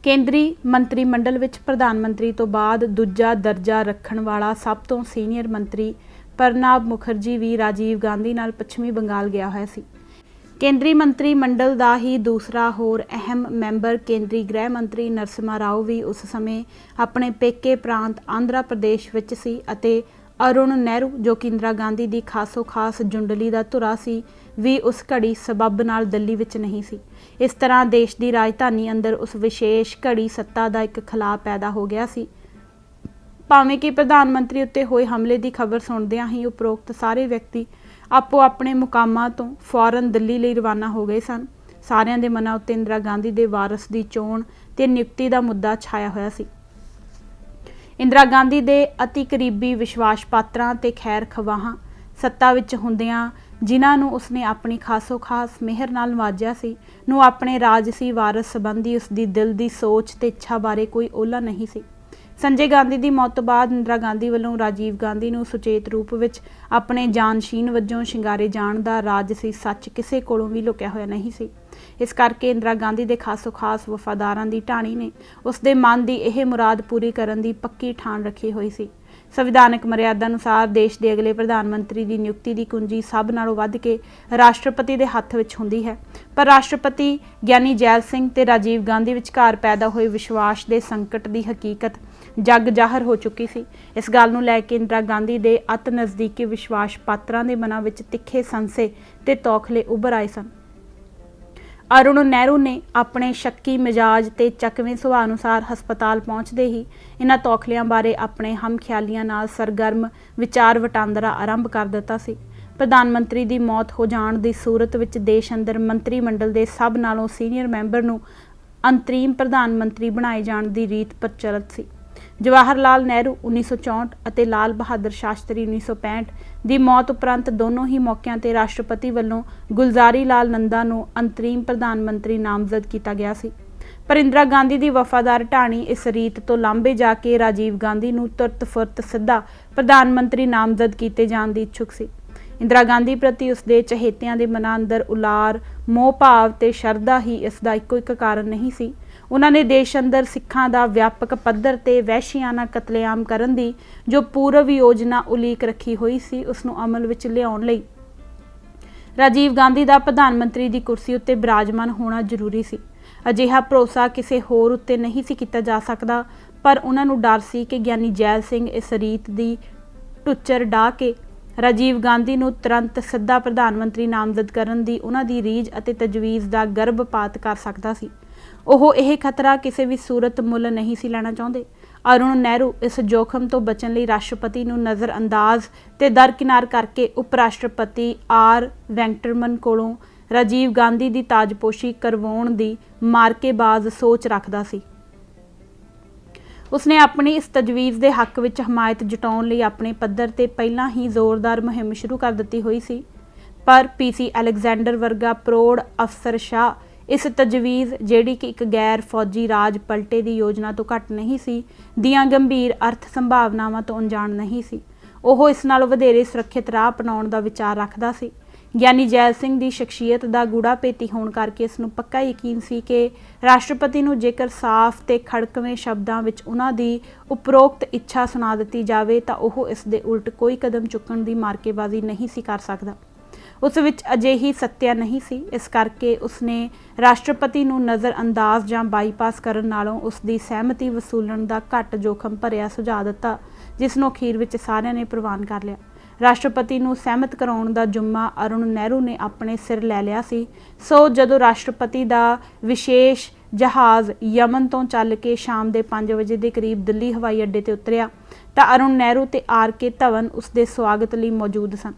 ਕੇਂਦਰੀ ਮੰਤਰੀ ਮੰਡਲ ਵਿੱਚ ਪ੍ਰਧਾਨ ਮੰਤਰੀ ਤੋਂ ਬਾਅਦ ਦੂਜਾ ਦਰਜਾ ਰੱਖਣ ਵਾਲਾ ਸਭ ਤੋਂ ਸੀਨੀਅਰ ਮੰਤਰੀ ਪ੍ਰਣਬ ਮੁਖਰਜੀ ਵੀ ਰਾਜੀਵ ਗਾਂਧੀ ਨਾਲ ਪੱਛਮੀ ਬੰਗਾਲ ਗਿਆ ਹੋਇਆ ਸੀ। ਕੇਂਦਰੀ ਮੰਤਰੀ ਮੰਡਲ ਦਾ ਹੀ ਦੂਸਰਾ ਹੋਰ ਅਹਿਮ ਮੈਂਬਰ ਕੇਂਦਰੀ ਗ੍ਰਹਿ ਮੰਤਰੀ ਨਰਸਿਮਹਾ ਰਾਓ ਵੀ ਉਸ ਸਮੇਂ ਆਪਣੇ ਪੇਕੇ ਪ੍ਰਾਂਤ ਆਂਧਰਾ ਪ੍ਰਦੇਸ਼ ਵਿੱਚ ਸੀ ਅਤੇ ਅਰੁਣ ਨਹਿਰੂ, ਜੋ ਕਿ ਇੰਦਰਾ ਗਾਂਧੀ ਦੀ ਖਾਸੋ ਖਾਸ ਜੁੰਡਲੀ ਦਾ ਧੁਰਾ ਸੀ, ਵੀ ਉਸ ਘੜੀ ਸਬੱਬ ਨਾਲ ਦਿੱਲੀ ਵਿੱਚ ਨਹੀਂ ਸੀ। ਇਸ ਤਰ੍ਹਾਂ ਦੇਸ਼ ਦੀ ਰਾਜਧਾਨੀ ਅੰਦਰ ਉਸ ਵਿਸ਼ੇਸ਼ ਘੜੀ ਸੱਤਾ ਦਾ ਇੱਕ ਖਲਾਅ ਪੈਦਾ ਹੋ ਗਿਆ ਸੀ। ਭਾਵੇਂ ਕਿ ਪ੍ਰਧਾਨ ਮੰਤਰੀ ਉੱਤੇ ਹੋਏ ਹਮਲੇ ਦੀ ਖਬਰ ਸੁਣਦਿਆਂ ਹੀ ਉਪਰੋਕਤ ਸਾਰੇ ਵਿਅਕਤੀ ਆਪੋ ਆਪਣੇ ਮੁਕਾਮਾਂ ਤੋਂ ਫੌਰਨ ਦਿੱਲੀ ਲਈ ਰਵਾਨਾ ਹੋ ਗਏ ਸਨ। ਸਾਰਿਆਂ ਦੇ ਮਨਾਂ ਉੱਤੇ ਇੰਦਰਾ ਗਾਂਧੀ ਦੇ ਵਾਰਸ ਦੀ ਚੋਣ ਤੇ ਨਿਯੁਕਤੀ ਦਾ ਮੁੱਦਾ ਛਾਇਆ ਹੋਇਆ ਸੀ। ਇੰਦਰਾ ਗਾਂਧੀ ਦੇ ਅਤੀ ਕਰੀਬੀ ਵਿਸ਼ਵਾਸ ਪਾਤਰਾਂ ਤੇ ਖੈਰ ਖਵਾਹਾਂ ਸੱਤਾ ਵਿੱਚ ਹੁੰਦਿਆਂ, ਜਿਨ੍ਹਾਂ ਨੂੰ ਉਸਨੇ ਆਪਣੀ ਖਾਸੋ ਖਾਸ ਮਿਹਰ ਨਾਲ ਨਵਾਜਿਆ ਸੀ, ਨੂੰ ਆਪਣੇ ਰਾਜਸੀ ਵਾਰਸ ਸੰਬੰਧੀ ਉਸਦੀ ਦਿਲ ਦੀ ਸੋਚ ਤੇ ਇੱਛਾ ਬਾਰੇ ਕੋਈ ਓਹਲਾ ਨਹੀਂ ਸੀ। ਸੰਜੇ ਗਾਂਧੀ ਦੀ ਮੌਤ ਤੋਂ ਬਾਅਦ ਇੰਦਰਾ ਗਾਂਧੀ ਵੱਲੋਂ ਰਾਜੀਵ ਗਾਂਧੀ ਨੂੰ ਸੁਚੇਤ ਰੂਪ ਵਿੱਚ ਆਪਣੇ ਜਾਨਸ਼ੀਨ ਵਜੋਂ ਸ਼ਿੰਗਾਰੇ ਜਾਣ ਦਾ ਰਾਜਸੀ ਸੱਚ ਕਿਸੇ ਕੋਲੋਂ ਵੀ ਲੁਕਿਆ ਹੋਇਆ ਨਹੀਂ ਸੀ। ਇਸ ਕਰਕੇ ਇੰਦਰਾ ਗਾਂਧੀ ਦੇ ਖਾਸੋ ਖਾਸ ਵਫਾਦਾਰਾਂ ਦੀ ਢਾਣੀ ਨੇ ਉਸ ਦੇ ਮਨ ਦੀ ਇਹ ਮੁਰਾਦ ਪੂਰੀ ਕਰਨ ਦੀ ਪੱਕੀ ਠਾਣ ਰੱਖੀ ਹੋਈ ਸੀ। ਸੰਵਿਧਾਨਕ ਮਰਿਆਦਾ ਅਨੁਸਾਰ ਦੇਸ਼ ਦੇ ਅਗਲੇ ਪ੍ਰਧਾਨ ਮੰਤਰੀ ਦੀ ਨਿਯੁਕਤੀ ਦੀ ਕੁੰਜੀ ਸਭ ਨਾਲੋਂ ਵੱਧ ਕੇ ਰਾਸ਼ਟਰਪਤੀ ਦੇ ਹੱਥ ਵਿੱਚ ਹੁੰਦੀ ਹੈ, ਪਰ ਰਾਸ਼ਟਰਪਤੀ ਗਿਆਨੀ ਜੈਲ ਸਿੰਘ ਤੇ ਰਾਜੀਵ ਗਾਂਧੀ ਵਿਚਕਾਰ ਪੈਦਾ ਹੋਏ ਵਿਸ਼ਵਾਸ ਦੇ ਸੰਕਟ ਦੀ ਹਕੀਕਤ ਜੱਗ ਜ਼ਾਹਰ ਹੋ ਚੁੱਕੀ ਸੀ। ਇਸ ਗੱਲ ਨੂੰ ਲੈ ਕੇ ਇੰਦਰਾ ਗਾਂਧੀ ਦੇ ਅਤ ਨਜ਼ਦੀਕੀ ਵਿਸ਼ਵਾਸ ਪਾਤਰਾਂ ਦੇ ਮਨਾਂ ਵਿੱਚ ਤਿੱਖੇ ਸੰਸੇ ਤੇ ਤੌਖਲੇ ਉੱਭਰ ਆਏ ਸਨ। ਅਰੁਣ ਨਹਿਰੂ ਨੇ ਆਪਣੇ ਸ਼ੱਕੀ ਮਿਜਾਜ ਤੇ ਚੱਕਵੇਂ ਸੁਭਾਅ ਅਨੁਸਾਰ ਹਸਪਤਾਲ ਪਹੁੰਚਦੇ ਹੀ ਇਹਨਾਂ ਤੌਖਲਿਆਂ ਬਾਰੇ ਆਪਣੇ ਹਮਖਿਆਲੀਆਂ ਨਾਲ ਸਰਗਰਮ ਵਿਚਾਰ ਵਟਾਂਦਰਾ ਆਰੰਭ ਕਰ ਦਿੱਤਾ ਸੀ। ਪ੍ਰਧਾਨ ਮੰਤਰੀ ਦੀ ਮੌਤ ਹੋ ਜਾਣ ਦੀ ਸੂਰਤ ਵਿੱਚ ਦੇਸ਼ ਅੰਦਰ ਮੰਤਰੀ ਮੰਡਲ ਦੇ ਸਭ ਨਾਲੋਂ ਸੀਨੀਅਰ ਮੈਂਬਰ ਨੂੰ ਅੰਤਰੀਮ ਪ੍ਰਧਾਨ ਮੰਤਰੀ ਬਣਾਏ ਜਾਣ ਦੀ ਰੀਤ ਪ੍ਰਚਲਿਤ ਸੀ। ਜਵਾਹਰ ਲਾਲ ਨਹਿਰੂ 1964 ਅਤੇ ਲਾਲ ਬਹਾਦਰ ਸ਼ਾਸਤਰੀ 1965 ਦੀ ਮੌਤ ਉਪਰੰਤ ਦੋਨੋਂ ਹੀ ਮੌਕਿਆਂ ਤੇ ਰਾਸ਼ਟਰਪਤੀ ਵੱਲੋਂ ਗੁਲਜ਼ਾਰੀ ਲਾਲ ਨੰਦਾ ਨੂੰ ਅੰਤਰੀਮ ਪ੍ਰਧਾਨ ਮੰਤਰੀ ਨਾਮਜ਼ਦ ਕੀਤਾ ਗਿਆ ਸੀ। ਪਰ ਇੰਦਰਾ ਗਾਂਧੀ ਦੀ ਵਫਾਦਾਰ ਢਾਣੀ ਇਸ ਰੀਤ ਤੋਂ ਲਾਂਭੇ ਜਾ ਕੇ ਰਾਜੀਵ ਗਾਂਧੀ ਨੂੰ ਤੁਰਤ ਫੁਰਤ ਸਿੱਧਾ ਪ੍ਰਧਾਨ ਮੰਤਰੀ ਨਾਮਜ਼ਦ ਕੀਤੇ ਜਾਣ ਦੀ ਇੱਛੁਕ ਸੀ। ਇੰਦਰਾ ਗਾਂਧੀ ਪ੍ਰਤੀ ਉਸਦੇ ਚਹੇਤਿਆਂ ਦੇ ਮਨਾਂ ਅੰਦਰ ਉਲਾਰ, ਮੋਹ ਭਾਵ ਤੇ ਸ਼ਰਧਾ ਹੀ ਇਸ ਦਾ ਇੱਕੋ ਇੱਕ ਕਾਰਨ ਨਹੀਂ ਸੀ। ਉਹਨਾਂ ਨੇ ਦੇਸ਼ ਅੰਦਰ ਸਿੱਖਾਂ ਦਾ ਵਿਆਪਕ ਪੱਧਰ ਤੇ ਵਹਿਸ਼ੀਆਨਾ ਕਤਲੇਆਮ ਕਰਨ ਦੀ ਜੋ ਪੂਰਵ ਯੋਜਨਾ ਉਲੀਕ ਰੱਖੀ ਹੋਈ ਸੀ, ਉਸ ਨੂੰ ਅਮਲ ਵਿੱਚ ਲਿਆਉਣ ਲਈ ਰਾਜੀਵ ਗਾਂਧੀ ਦਾ ਪ੍ਰਧਾਨ ਮੰਤਰੀ ਦੀ ਕੁਰਸੀ ਉੱਤੇ ਬਿਰਾਜਮਾਨ ਹੋਣਾ ਜ਼ਰੂਰੀ ਸੀ। ਅਜਿਹਾ ਭਰੋਸਾ ਕਿਸੇ ਹੋਰ ਉੱਤੇ ਨਹੀਂ ਸੀ ਕੀਤਾ ਜਾ ਸਕਦਾ, ਪਰ ਉਹਨਾਂ ਨੂੰ ਡਰ ਸੀ ਕਿ ਗਿਆਨੀ ਜੈਲ ਸਿੰਘ ਇਸ ਰੀਤ ਦੀ ਟੁੱਚਰ ਢਾਹ ਕੇ ਰਾਜੀਵ ਗਾਂਧੀ ਨੂੰ ਤੁਰੰਤ ਸਿੱਧਾ ਪ੍ਰਧਾਨ ਮੰਤਰੀ ਨਾਮਜ਼ਦ ਕਰਨ ਦੀ ਉਹਨਾਂ ਦੀ ਰੀਝ ਅਤੇ ਤਜਵੀਜ਼ ਦਾ ਗਰਭਪਾਤ ਕਰ ਸਕਦਾ ਸੀ। ਉਹ ਇਹ ਖਤਰਾ ਕਿਸੇ ਵੀ ਸੂਰਤ ਮੁੱਲ ਨਹੀਂ ਸੀ ਲੈਣਾ ਚਾਹੁੰਦੇ। ਅਰੁਣ ਨਹਿਰੂ ਇਸ ਜੋਖਮ ਤੋਂ ਬਚਣ ਲਈ ਰਾਸ਼ਟਰਪਤੀ ਨੂੰ ਨਜ਼ਰਅੰਦਾਜ਼ ਤੇ ਦਰਕਿਨਾਰ ਕਰਕੇ ਉਪ ਰਾਸ਼ਟਰਪਤੀ ਆਰ ਵੈਂਕਟਰਮਨ ਕੋਲੋਂ ਰਾਜੀਵ ਗਾਂਧੀ ਦੀ ਤਾਜਪੋਸ਼ੀ ਕਰਵਾਉਣ ਦੀ ਮਾਰਕੇਬਾਜ਼ ਸੋਚ ਰੱਖਦਾ ਸੀ। ਉਸਨੇ ਆਪਣੀ ਇਸ ਤਜਵੀਜ਼ ਦੇ ਹੱਕ ਵਿੱਚ ਹਮਾਇਤ ਜਤਾਉਣ ਲਈ ਆਪਣੇ ਪੱਧਰ ਤੇ ਪਹਿਲਾਂ ਹੀ ਜ਼ੋਰਦਾਰ ਮੁਹਿੰਮ ਸ਼ੁਰੂ ਕਰ ਦਿੱਤੀ ਹੋਈ ਸੀ, ਪਰ ਪੀਸੀ ਅਲੈਗਜ਼ੈਂਡਰ ਵਰਗਾ ਪ੍ਰੌੜ ਅਫਸਰਸ਼ਾਹ ਇਸ ਤਜਵੀਜ਼, ਜਿਹੜੀ ਕਿ ਇੱਕ ਗੈਰ ਫੌਜੀ ਰਾਜ ਪਲਟੇ ਦੀ ਯੋਜਨਾ ਤੋਂ ਘੱਟ ਨਹੀਂ ਸੀ, ਦੀਆਂ ਗੰਭੀਰ ਅਰਥ ਸੰਭਾਵਨਾਵਾਂ ਤੋਂ ਅਣਜਾਣ ਨਹੀਂ ਸੀ। ਉਹ ਇਸ ਨਾਲੋਂ ਵਧੇਰੇ ਸੁਰੱਖਿਅਤ ਰਾਹ ਅਪਣਾਉਣ ਦਾ ਵਿਚਾਰ ਰੱਖਦਾ ਸੀ। ਗਿਆਨੀ ਜੈਲ ਸਿੰਘ ਦੀ ਸ਼ਖਸੀਅਤ ਦਾ ਗੂੜਾ ਭੇਤੀ ਹੋਣ ਕਰਕੇ ਇਸ ਨੂੰ ਪੱਕਾ ਯਕੀਨ ਸੀ ਕਿ ਰਾਸ਼ਟਰਪਤੀ ਨੂੰ ਜੇਕਰ ਸਾਫ਼ ਤੇ ਖੜਕਵੇਂ ਸ਼ਬਦਾਂ ਵਿੱਚ ਉਹਨਾਂ ਦੀ ਉਪਰੋਕਤ ਇੱਛਾ ਸੁਣਾ ਦਿੱਤੀ ਜਾਵੇ ਤਾਂ ਉਹ ਇਸ ਦੇ ਉਲਟ ਕੋਈ ਕਦਮ ਚੁੱਕਣ ਦੀ ਮਾਰਕੇਬਾਜ਼ੀ ਨਹੀਂ ਸੀ ਕਰ ਸਕਦਾ। ਉਸ ਵਿੱਚ ਅਜਿਹੀ ਸੱਤਿਆ ਨਹੀਂ ਸੀ। ਇਸ ਕਰਕੇ ਉਸਨੇ ਰਾਸ਼ਟਰਪਤੀ ਨੂੰ ਨਜ਼ਰਅੰਦਾਜ਼ ਜਾਂ ਬਾਈਪਾਸ ਕਰਨ ਨਾਲੋਂ ਉਸ ਦੀ ਸਹਿਮਤੀ ਵਸੂਲਣ ਦਾ ਘੱਟ ਜੋਖਮ ਭਰਿਆ ਸੁਝਾਅ ਦਿੱਤਾ, ਜਿਸ ਨੂੰ ਅਖੀਰ ਵਿੱਚ ਸਾਰਿਆਂ ਨੇ ਪ੍ਰਵਾਨ ਕਰ ਲਿਆ। ਰਾਸ਼ਟਰਪਤੀ ਨੂੰ ਸਹਿਮਤ ਕਰਾਉਣ ਦਾ ਜ਼ਿੰਮਾ ਅਰੁਣ ਨਹਿਰੂ ਨੇ ਆਪਣੇ ਸਿਰ ਲੈ ਲਿਆ ਸੀ। ਸੋ ਜਦੋਂ ਰਾਸ਼ਟਰਪਤੀ ਦਾ ਵਿਸ਼ੇਸ਼ ਜਹਾਜ਼ ਯਮਨ ਤੋਂ ਚੱਲ ਕੇ ਸ਼ਾਮ ਦੇ 5 ਵਜੇ ਦੇ ਕਰੀਬ ਦਿੱਲੀ ਹਵਾਈ ਅੱਡੇ ਤੇ ਉਤਰਿਆ ਤਾਂ ਅਰੁਣ ਨਹਿਰੂ ਤੇ ਆਰ ਕੇ ਧਵਨ ਉਸ ਦੇ ਸਵਾਗਤ ਲਈ ਮੌਜੂਦ ਸਨ।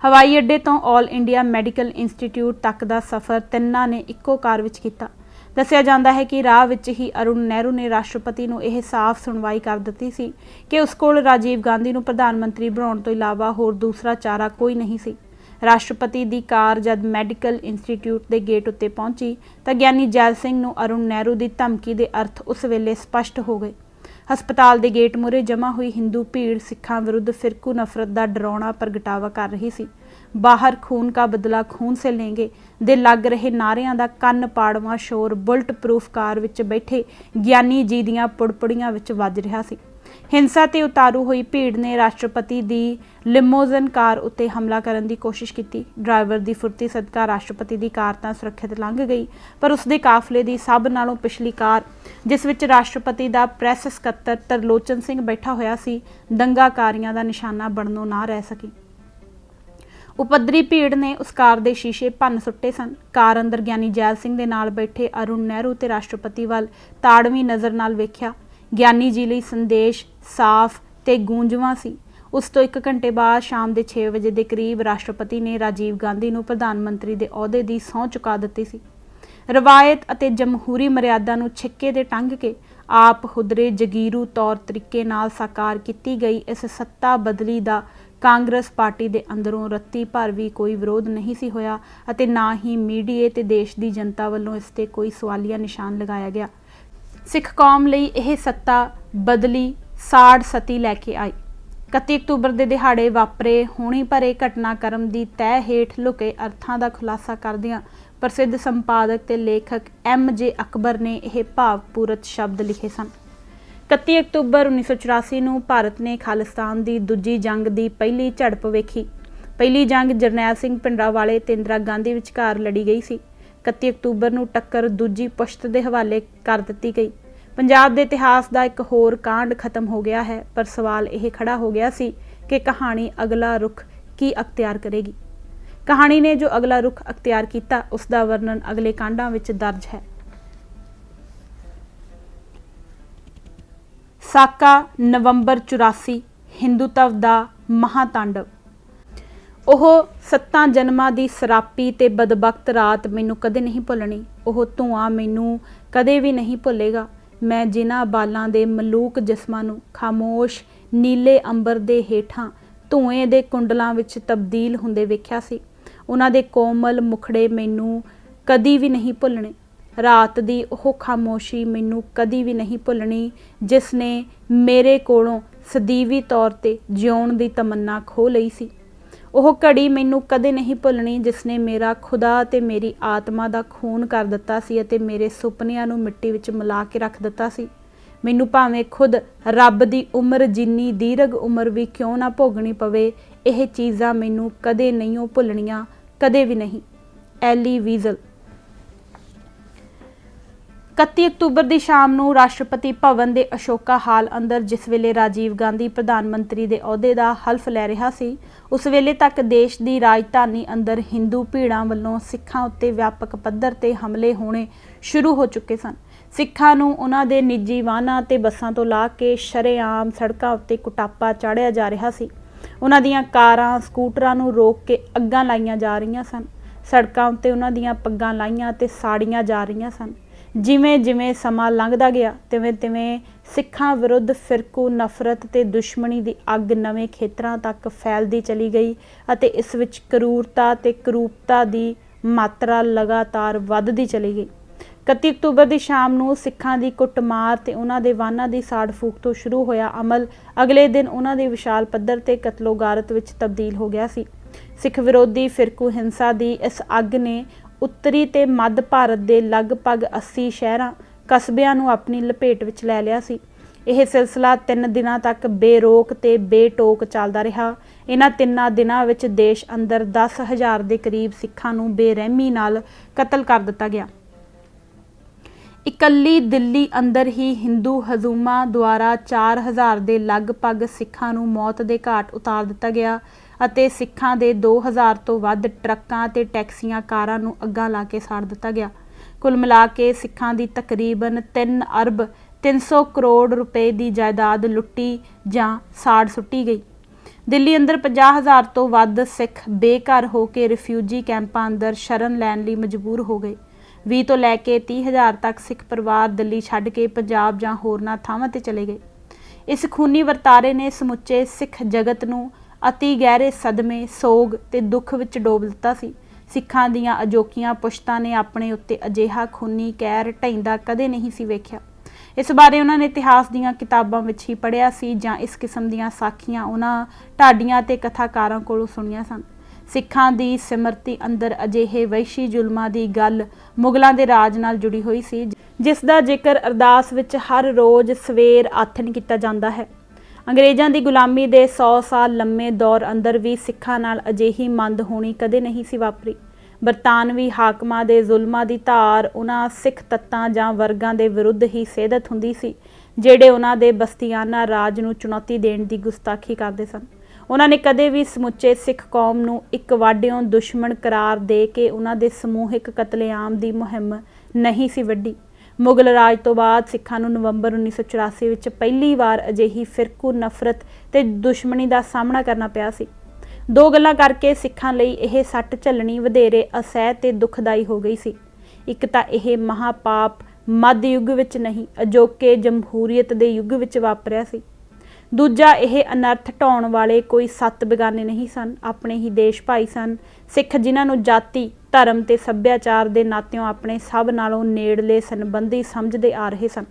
ਹਵਾਈ ਅੱਡੇ ਤੋਂ ਆਲ ਇੰਡੀਆ ਮੈਡੀਕਲ ਇੰਸਟੀਚਿਊਟ ਤੱਕ ਦਾ ਸਫ਼ਰ ਤਿੰਨਾਂ ਨੇ ਇੱਕੋ ਕਾਰ ਵਿੱਚ ਕੀਤਾ। ਦੱਸਿਆ ਜਾਂਦਾ ਹੈ ਕਿ ਰਾਹ ਵਿੱਚ ਹੀ ਅਰੁਣ ਨਹਿਰੂ ਨੇ ਰਾਸ਼ਟਰਪਤੀ ਨੂੰ ਇਹ ਸਾਫ਼ ਸੁਣਵਾਈ ਕਰ ਦਿੱਤੀ ਸੀ ਕਿ ਉਸ ਕੋਲ ਰਾਜੀਵ ਗਾਂਧੀ ਨੂੰ ਪ੍ਰਧਾਨ ਮੰਤਰੀ ਬਣਾਉਣ ਤੋਂ ਇਲਾਵਾ ਹੋਰ ਦੂਸਰਾ ਚਾਰਾ ਕੋਈ ਨਹੀਂ ਸੀ। ਰਾਸ਼ਟਰਪਤੀ ਦੀ ਕਾਰ ਜਦ ਮੈਡੀਕਲ ਇੰਸਟੀਚਿਊਟ ਦੇ ਗੇਟ ਉੱਤੇ ਪਹੁੰਚੀ ਤਾਂ ਗਿਆਨੀ ਜੈਲ ਸਿੰਘ ਨੂੰ ਅਰੁਣ ਨਹਿਰੂ ਦੀ ਧਮਕੀ ਦੇ ਅਰਥ ਉਸ ਵੇਲੇ ਸਪਸ਼ਟ ਹੋ ਗਏ। ਹਸਪਤਾਲ ਦੇ ਗੇਟ ਮੂਹਰੇ ਜਮ੍ਹਾਂ ਹੋਈ ਹਿੰਦੂ ਭੀੜ ਸਿੱਖਾਂ ਵਿਰੁੱਧ ਫਿਰਕੂ ਨਫ਼ਰਤ ਦਾ ਡਰਾਉਣਾ ਪ੍ਰਗਟਾਵਾ ਕਰ ਰਹੀ ਸੀ। ਬਾਹਰ ਖੂਨ ਕਾ ਬਦਲਾ ਖੂਨ ਸੇ ਲੇਂਗੇ ਦੇ ਲੱਗ ਰਹੇ ਨਾਰਿਆਂ ਦਾ ਕੰਨ ਪਾੜਵਾਂ ਸ਼ੋਰ ਬੁਲਟ ਪ੍ਰੂਫ ਕਾਰ ਵਿੱਚ ਬੈਠੇ ਗਿਆਨੀ ਜੀ ਦੀਆਂ ਪੁੜਪੁੜੀਆਂ ਵਿੱਚ ਵੱਜ ਰਿਹਾ ਸੀ। ਹਿੰਸਾ ਤੇ ਉਤਾਰੂ ਹੋਈ ਭੀੜ ਨੇ ਰਾਸ਼ਟਰਪਤੀ ਦੀ ਲਿਮੋਜ਼ਨ ਕਾਰ ਉੱਤੇ ਹਮਲਾ ਕਰਨ ਦੀ ਕੋਸ਼ਿਸ਼ ਕੀਤੀ। ਡਰਾਈਵਰ ਦੀ ਫੁਰਤੀ ਸਦਕਾ ਰਾਸ਼ਟਰਪਤੀ ਦੀ ਕਾਰ ਤਾਂ ਸੁਰੱਖਿਅਤ ਲੰਘ ਗਈ, ਪਰ ਉਸਦੇ ਕਾਫਲੇ ਦੀ ਸਭ ਨਾਲੋਂ ਪਿਛਲੀ ਕਾਰ, ਜਿਸ ਵਿੱਚ ਰਾਸ਼ਟਰਪਤੀ ਦਾ ਪ੍ਰੈਸ ਸਕੱਤਰ ਤਰਲੋਚਨ ਸਿੰਘ ਬੈਠਾ ਹੋਇਆ ਸੀ, ਦੰਗਾਕਾਰੀਆਂ ਦਾ ਨਿਸ਼ਾਨਾ ਬਣਨੋਂ ਨਾ ਰਹਿ ਸਕੀ। ਉਪੱਦਰੀ ਭੀੜ ਨੇ ਉਸ ਕਾਰ ਦੇ ਸ਼ੀਸ਼ੇ ਭੰਨ ਸੁੱਟੇ ਸਨ। ਕਾਰ ਅੰਦਰ ਗਿਆਨੀ ਜੈਲ ਸਿੰਘ ਦੇ ਨਾਲ ਬੈਠੇ ਅਰੁਣ ਨਹਿਰੂ ਤੇ ਰਾਸ਼ਟਰਪਤੀ ਵੱਲ ਤਾੜਵੀਂ ਨਜ਼ਰ ਨਾਲ ਵੇਖਿਆ। ਗਿਆਨੀ ਜੀ ਲਈ ਸੰਦੇਸ਼ ਸਾਫ਼ ਤੇ ਗੂੰਜਵਾਂ ਸੀ। ਉਸ ਤੋਂ 1 ਘੰਟੇ ਬਾਅਦ ਸ਼ਾਮ ਦੇ 6 ਵਜੇ ਦੇ ਕਰੀਬ ਰਾਸ਼ਟਰਪਤੀ ਨੇ ਰਾਜੀਵ ਗਾਂਧੀ ਨੂੰ ਪ੍ਰਧਾਨ ਮੰਤਰੀ ਦੇ ਅਹੁਦੇ ਦੀ ਸਹੁੰ ਚੁਕਾ ਦਿੱਤੀ ਸੀ। ਰਵਾਇਤ ਅਤੇ ਜਮਹੂਰੀ ਮਰਿਆਦਾ ਨੂੰ ਛਿੱਕੇ ਦੇ ਟੰਗ ਕੇ ਆਪ ਹੁਦਰੇ ਜਗੀਰੂ ਤੌਰ ਤਰੀਕੇ ਨਾਲ ਸਾਕਾਰ ਕੀਤੀ ਗਈ ਇਸ ਸੱਤਾ ਬਦਲੀ ਦਾ ਕਾਂਗਰਸ ਪਾਰਟੀ ਦੇ ਅੰਦਰੋਂ ਰੱਤੀ ਭਰ ਵੀ ਕੋਈ ਵਿਰੋਧ ਨਹੀਂ ਸੀ ਹੋਇਆ ਅਤੇ ਨਾ ਹੀ ਮੀਡੀਏ ਤੇ ਦੇਸ਼ ਦੀ ਜਨਤਾ ਵੱਲੋਂ ਇਸ ਤੇ ਕੋਈ ਸਵਾਲੀਆ ਨਿਸ਼ਾਨ ਲਗਾਇਆ ਗਿਆ। ਸਿੱਖ ਕੌਮ ਲਈ ਇਹ ਸੱਤਾ ਬਦਲੀ ਸਾੜ ਸਤੀ ਲੈ ਕੇ ਆਈ। 31 ਅਕਤੂਬਰ ਦੇ ਦਿਹਾੜੇ ਵਾਪਰੇ ਹੋਣੀ ਭਰੇ ਘਟਨਾਕ੍ਰਮ ਦੀ ਤਹਿ ਹੇਠ ਲੁਕੇ ਅਰਥਾਂ ਦਾ ਖੁਲਾਸਾ ਕਰਦਿਆਂ ਪ੍ਰਸਿੱਧ ਸੰਪਾਦਕ ਤੇ ਲੇਖਕ M.J. ਅਕਬਰ ਨੇ ਇਹ ਭਾਵਪੂਰਤ ਸ਼ਬਦ ਲਿਖੇ ਸਨ। 31 ਅਕਤੂਬਰ 1984 ਨੂੰ ਭਾਰਤ ਨੇ ਖਾਲਿਸਤਾਨ ਦੀ ਦੂਜੀ ਜੰਗ ਦੀ ਪਹਿਲੀ ਝੜਪ ਵੇਖੀ। ਪਹਿਲੀ ਜੰਗ ਜਰਨੈਲ ਸਿੰਘ ਭਿੰਡਰਾਂਵਾਲੇ ਤੇ ਇੰਦਰਾ ਗਾਂਧੀ ਵਿਚਕਾਰ ਲੜੀ ਗਈ ਸੀ। 31 ਅਕਤੂਬਰ ਨੂੰ ਟੱਕਰ ਦੂਜੀ ਪੁਸ਼ਤ ਦੇ ਹਵਾਲੇ ਕਰ ਦਿੱਤੀ ਗਈ। ਪੰਜਾਬ ਦੇ ਇਤਿਹਾਸ ਦਾ ਇੱਕ ਹੋਰ ਕਾਂਡ ਖਤਮ ਹੋ ਗਿਆ ਹੈ, ਪਰ ਸਵਾਲ ਇਹ ਖੜਾ ਹੋ ਗਿਆ ਸੀ ਕਿ ਕਹਾਣੀ ਅਗਲਾ ਰੁਖ ਕੀ ਅਖਤਿਆਰ ਕਰੇਗੀ। ਕਹਾਣੀ ਨੇ ਜੋ ਅਗਲਾ ਰੁਖ ਅਖਤਿਆਰ ਕੀਤਾ ਉਸ ਦਾ ਵਰਣਨ ਅਗਲੇ ਕਾਂਡਾਂ ਵਿੱਚ ਦਰਜ ਹੈ। ਸਾਕਾ ਨਵੰਬਰ 84 ਹਿੰਦੂਤਵ ਦਾ ਮਹਾਤਾਂਡਵ। ਉਹ 7 ਜਨਮਾਂ ਦੀ ਸਰਾਪੀ ਤੇ ਬਦਬਖਤ ਰਾਤ ਮੈਨੂੰ ਕਦੇ ਨਹੀਂ ਭੁੱਲਣੀ। ਉਹ ਧੂਆਂ ਮੈਨੂੰ ਕਦੇ ਵੀ ਨਹੀਂ ਭੁੱਲੇਗਾ। ਮੈਂ ਜਿਨ੍ਹਾਂ ਬਾਲਾਂ ਦੇ ਮਲੂਕ ਜਿਸਮਾਂ ਨੂੰ ਖਾਮੋਸ਼ ਨੀਲੇ ਅੰਬਰ ਦੇ ਹੇਠਾਂ ਧੂਏ ਦੇ ਕੁੰਡਲਾਂ ਵਿੱਚ ਤਬਦੀਲ ਹੁੰਦੇ ਵੇਖਿਆ ਸੀ, ਉਹਨਾਂ ਦੇ ਕੋਮਲ ਮੁਖੜੇ ਮੈਨੂੰ ਕਦੀ ਵੀ ਨਹੀਂ ਭੁੱਲਣੇ। ਰਾਤ ਦੀ ਉਹ ਖਾਮੋਸ਼ੀ ਮੈਨੂੰ ਕਦੀ ਵੀ ਨਹੀਂ ਭੁੱਲਣੀ ਜਿਸ ਨੇ ਮੇਰੇ ਕੋਲੋਂ ਸਦੀਵੀ ਤੌਰ ਤੇ ਜਿਉਣ ਦੀ ਤਮੰਨਾ ਖੋਹ ਲਈ ਸੀ। ਉਹ ਘੜੀ ਮੈਨੂੰ ਕਦੇ ਨਹੀਂ ਭੁੱਲਣੀ ਜਿਸ ਨੇ ਮੇਰਾ ਖੁਦਾ ਤੇ ਮੇਰੀ ਆਤਮਾ ਦਾ ਖੂਨ ਕਰ ਦਿੱਤਾ ਸੀ ਅਤੇ ਮੇਰੇ ਸੁਪਨਿਆਂ ਨੂੰ ਮਿੱਟੀ ਵਿੱਚ ਮਿਲਾ ਕੇ ਰੱਖ ਦਿੱਤਾ ਸੀ। ਮੈਨੂੰ ਭਾਵੇਂ ਖੁਦ ਰੱਬ ਦੀ ਉਮਰ ਜਿੰਨੀ ਦੀਰਘ ਉਮਰ ਵੀ ਕਿਉਂ ਨਾ ਭੋਗਣੀ ਪਵੇ, ਇਹ ਚੀਜ਼ਾਂ ਮੈਨੂੰ ਕਦੇ ਨਹੀਂ ਭੁੱਲਣੀਆਂ, ਕਦੇ ਵੀ ਨਹੀਂ। ਐਲੀ ਵੀਜ਼ਲ। 31 ਅਕਤੂਬਰ ਦੀ ਸ਼ਾਮ ਨੂੰ ਰਾਸ਼ਟਰਪਤੀ ਭਵਨ ਦੇ ਅਸ਼ੋਕਾ ਹਾਲ ਅੰਦਰ ਜਿਸ ਵੇਲੇ ਰਾਜੀਵ ਗਾਂਧੀ ਪ੍ਰਧਾਨ ਮੰਤਰੀ ਦੇ ਅਹੁਦੇ ਦਾ ਹਲਫ ਲੈ ਰਿਹਾ ਸੀ, ਉਸ ਵੇਲੇ ਤੱਕ ਦੇਸ਼ ਦੀ ਰਾਜਧਾਨੀ ਅੰਦਰ ਹਿੰਦੂ ਭੀੜਾਂ ਵੱਲੋਂ ਸਿੱਖਾਂ ਉੱਤੇ ਵਿਆਪਕ ਪੱਧਰ ਤੇ ਹਮਲੇ ਹੋਣੇ ਸ਼ੁਰੂ ਹੋ ਚੁੱਕੇ ਸਨ। ਸਿੱਖਾਂ ਨੂੰ ਉਹਨਾਂ ਦੇ ਨਿੱਜੀ ਵਾਹਨਾਂ ਤੇ ਬੱਸਾਂ ਤੋਂ ਲਾ ਕੇ ਸ਼ਰੇਆਮ ਸੜਕਾਂ ਉੱਤੇ ਕੁਟਾਪਾ ਚਾੜਿਆ ਜਾ ਰਿਹਾ ਸੀ। ਉਹਨਾਂ ਦੀਆਂ ਕਾਰਾਂ ਸਕੂਟਰਾਂ ਨੂੰ ਰੋਕ ਕੇ ਅੱਗਾਂ ਲਾਈਆਂ ਜਾ ਰਹੀਆਂ ਸਨ। ਸੜਕਾਂ ਉੱਤੇ ਉਹਨਾਂ ਦੀਆਂ ਪੱਗਾਂ ਲਾਈਆਂ ਤੇ ਸਾੜੀਆਂ ਜਾ ਰਹੀਆਂ ਸਨ। ਜਿਵੇਂ ਜਿਵੇਂ ਸਮਾਂ ਲੰਘਦਾ ਗਿਆ ਤਿਵੇਂ ਤਿਵੇਂ ਸਿੱਖਾਂ ਵਿਰੁੱਧ ਫਿਰਕੂ ਨਫ਼ਰਤ ਤੇ ਦੁਸ਼ਮਣੀ ਦੀ ਅੱਗ ਨਵੇਂ ਖੇਤਰਾਂ ਤੱਕ ਫੈਲਦੀ ਚਲੀ ਗਈ ਅਤੇ ਇਸ ਵਿੱਚ ਕਰੂਰਤਾ ਤੇ ਕਰੂਪਤਾ ਦੀ ਮਾਤਰਾ ਲਗਾਤਾਰ ਵੱਧਦੀ ਚਲੀ ਗਈ। 31 ਅਕਤੂਬਰ ਦੀ ਸ਼ਾਮ ਨੂੰ ਸਿੱਖਾਂ ਦੀ ਕੁੱਟਮਾਰ ਤੇ ਉਹਨਾਂ ਦੇ ਵਾਹਨਾਂ ਦੀ ਸਾੜ ਫੂਕ ਤੋਂ ਸ਼ੁਰੂ ਹੋਇਆ ਅਮਲ ਅਗਲੇ ਦਿਨ ਉਹਨਾਂ ਦੀ ਵਿਸ਼ਾਲ ਪੱਧਰ ਤੇ ਕਤਲੋ ਗਾਰਤ ਵਿੱਚ ਤਬਦੀਲ ਹੋ ਗਿਆ ਸੀ। ਸਿੱਖ ਵਿਰੋਧੀ ਫਿਰਕੂ ਹਿੰਸਾ ਦੀ ਇਸ ਅੱਗ ਨੇ ਉੱਤਰੀ ਤੇ ਮੱਧ ਭਾਰਤ ਦੇ ਲਗਭਗ 80 ਸ਼ਹਿਰਾਂ ਕਸਬਿਆਂ ਨੂੰ ਆਪਣੀ ਲਪੇਟ ਵਿੱਚ ਲੈ ਲਿਆ ਸੀ। ਇਹ ਸਿਲਸਿਲਾ 3 ਦਿਨਾਂ ਤੱਕ ਬੇਰੋਕ ਤੇ ਬੇਟੋਕ ਚੱਲਦਾ ਰਿਹਾ। ਇਹਨਾਂ 3 ਦਿਨਾਂ ਵਿੱਚ ਦੇਸ਼ ਅੰਦਰ 10,000 ਦੇ ਕਰੀਬ ਸਿੱਖਾਂ ਨੂੰ ਬੇਰਹਿਮੀ ਨਾਲ ਕਤਲ ਕਰ ਦਿੱਤਾ ਗਿਆ। ਇਕੱਲੀ ਦਿੱਲੀ ਅੰਦਰ ਹੀ ਹਿੰਦੂ ਹਜ਼ੂਮਾਂ ਦੁਆਰਾ 4,000 ਦੇ ਲਗਭਗ ਸਿੱਖਾਂ ਨੂੰ ਮੌਤ ਦੇ ਘਾਟ ਉਤਾਰ ਦਿੱਤਾ ਗਿਆ ਅਤੇ ਸਿੱਖਾਂ ਦੇ 2,000 ਤੋਂ ਵੱਧ ਟਰੱਕਾਂ ਤੇ ਟੈਕਸੀਆਂ ਕਾਰਾਂ ਨੂੰ ਅੱਗਾਂ ਲਾ ਕੇ ਸਾੜ ਦਿੱਤਾ ਗਿਆ। ਕੁੱਲ ਮਿਲਾ ਕੇ ਸਿੱਖਾਂ ਦੀ ਤਕਰੀਬਨ 3 ਅਰਬ 300 ਕਰੋੜ ਰੁਪਏ ਦੀ ਜਾਇਦਾਦ ਲੁੱਟੀ ਜਾਂ ਸਾੜ ਸੁੱਟੀ ਗਈ। ਦਿੱਲੀ ਅੰਦਰ 50,000 ਤੋਂ ਵੱਧ ਸਿੱਖ ਬੇਘਰ ਹੋ ਕੇ ਰਿਫਿਊਜੀ ਕੈਂਪਾਂ ਅੰਦਰ ਸ਼ਰਨ ਲੈਣ ਲਈ ਮਜਬੂਰ ਹੋ ਗਏ। 20 ਤੋਂ ਲੈ ਕੇ 30,000 ਤੱਕ ਸਿੱਖ ਪਰਿਵਾਰ ਦਿੱਲੀ ਛੱਡ ਕੇ ਪੰਜਾਬ ਜਾਂ ਹੋਰਨਾਂ ਥਾਵਾਂ ਤੇ ਚਲੇ ਗਏ। ਇਸ ਖੂਨੀ ਵਰਤਾਰੇ ਨੇ ਸਮੁੱਚੇ ਸਿੱਖ ਜਗਤ ਨੂੰ ਅਤੀ ਗਹਿਰੇ ਸਦਮੇ, ਸੋਗ ਤੇ ਦੁੱਖ ਵਿੱਚ ਡੋਬ ਦਿੱਤਾ ਸੀ। ਸਿੱਖਾਂ ਦੀਆਂ ਅਜੋਕੀਆਂ ਪੁਸ਼ਤਾਂ ਨੇ ਆਪਣੇ ਉੱਤੇ ਅਜਿਹਾ ਖੂਨੀ ਕਹਿਰ ਢਹਿੰਦਾ ਕਦੇ ਨਹੀਂ ਸੀ ਵੇਖਿਆ। ਇਸ ਬਾਰੇ ਉਹਨਾਂ ਨੇ ਇਤਿਹਾਸ ਦੀਆਂ ਕਿਤਾਬਾਂ ਵਿੱਚ ਹੀ ਪੜ੍ਹਿਆ ਸੀ ਜਾਂ ਇਸ ਕਿਸਮ ਦੀਆਂ ਸਾਖੀਆਂ ਉਹਨਾਂ ਢਾਡੀਆਂ ਤੇ ਕਥਾਕਾਰਾਂ ਕੋਲੋਂ ਸੁਣੀਆਂ ਸਨ। ਸਿੱਖਾਂ ਦੀ ਸਿਮਰਤੀ ਅੰਦਰ ਅਜਿਹੇ ਵਹਿਸ਼ੀ ਜ਼ੁਲਮਾਂ ਦੀ ਗੱਲ ਮੁਗਲਾਂ ਦੇ ਰਾਜ ਨਾਲ ਜੁੜੀ ਹੋਈ ਸੀ, ਜਿਸ ਦਾ ਜ਼ਿਕਰ ਅਰਦਾਸ ਵਿੱਚ ਹਰ ਰੋਜ਼ ਸਵੇਰ ਆਥਣ ਕੀਤਾ ਜਾਂਦਾ ਹੈ। ਅੰਗਰੇਜ਼ਾਂ ਦੀ ਗੁਲਾਮੀ ਦੇ 100 ਸਾਲ ਲੰਮੇ ਦੌਰ ਅੰਦਰ ਵੀ ਸਿੱਖਾਂ ਨਾਲ ਅਜਿਹੀ ਮੰਦ ਹੋਣੀ ਕਦੇ ਨਹੀਂ ਸੀ ਵਾਪਰੀ। ਬਰਤਾਨਵੀ ਹਾਕਮਾਂ ਦੇ ਜ਼ੁਲਮਾਂ ਦੀ ਧਾਰ ਉਹਨਾਂ ਸਿੱਖ ਤੱਤਾਂ ਜਾਂ ਵਰਗਾਂ ਦੇ ਵਿਰੁੱਧ ਹੀ ਸੇਧਤ ਹੁੰਦੀ ਸੀ ਜਿਹੜੇ ਉਹਨਾਂ ਦੇ ਬਸਤੀਆਨਾ ਰਾਜ ਨੂੰ ਚੁਣੌਤੀ ਦੇਣ ਦੀ ਗੁਸਤਾਖੀ ਕਰਦੇ ਸਨ। ਉਹਨਾਂ ਨੇ ਕਦੇ ਵੀ ਸਮੁੱਚੇ ਸਿੱਖ ਕੌਮ ਨੂੰ ਇੱਕ ਵਾਢਿਓਂ ਦੁਸ਼ਮਣ ਕਰਾਰ ਦੇ ਕੇ ਉਹਨਾਂ ਦੇ ਸਮੂਹਿਕ ਕਤਲੇਆਮ ਦੀ ਮੁਹਿੰਮ ਨਹੀਂ ਸੀ ਵਿੱਢੀ। ਮੁਗਲ ਰਾਜ ਤੋਂ ਬਾਅਦ ਸਿੱਖਾਂ ਨੂੰ ਨਵੰਬਰ 1984 ਵਿੱਚ ਪਹਿਲੀ ਵਾਰ ਅਜਿਹੀ ਫਿਰਕੂ ਨਫ਼ਰਤ ਤੇ ਦੁਸ਼ਮਣੀ ਦਾ ਸਾਹਮਣਾ ਕਰਨਾ ਪਿਆ ਸੀ। 2 ਗੱਲਾਂ ਕਰਕੇ ਸਿੱਖਾਂ ਲਈ ਇਹ ਸੱਟ ਝੱਲਣੀ ਵਧੇਰੇ ਅਸਹਿ ਤੇ ਦੁਖਦਾਈ ਹੋ ਗਈ ਸੀ। ਇੱਕ ਤਾਂ ਇਹ ਮਹਾਪਾਪ ਮੱਧ ਯੁੱਗ ਵਿੱਚ ਨਹੀਂ, ਅਜੋਕੇ ਜਮਹੂਰੀਅਤ ਦੇ ਯੁੱਗ ਵਿੱਚ ਵਾਪਰਿਆ ਸੀ। ਦੂਜਾ, ਇਹ ਅਨਰਥ ਢਾਉਣ ਵਾਲੇ ਕੋਈ 7 ਬੇਗਾਨੇ ਨਹੀਂ ਸਨ, ਆਪਣੇ ਹੀ ਦੇਸ਼ ਭਾਈ ਸਨ। ਸਿੱਖ ਜਿਨ੍ਹਾਂ ਨੂੰ ਜਾਤੀ, ਧਰਮ ਤੇ ਸੱਭਿਆਚਾਰ ਦੇ ਨਾਤਿਓਂ ਆਪਣੇ ਸਭ ਨਾਲੋਂ ਨੇੜਲੇ ਸੰਬੰਧੀ ਸਮਝਦੇ ਆ ਰਹੇ ਸਨ।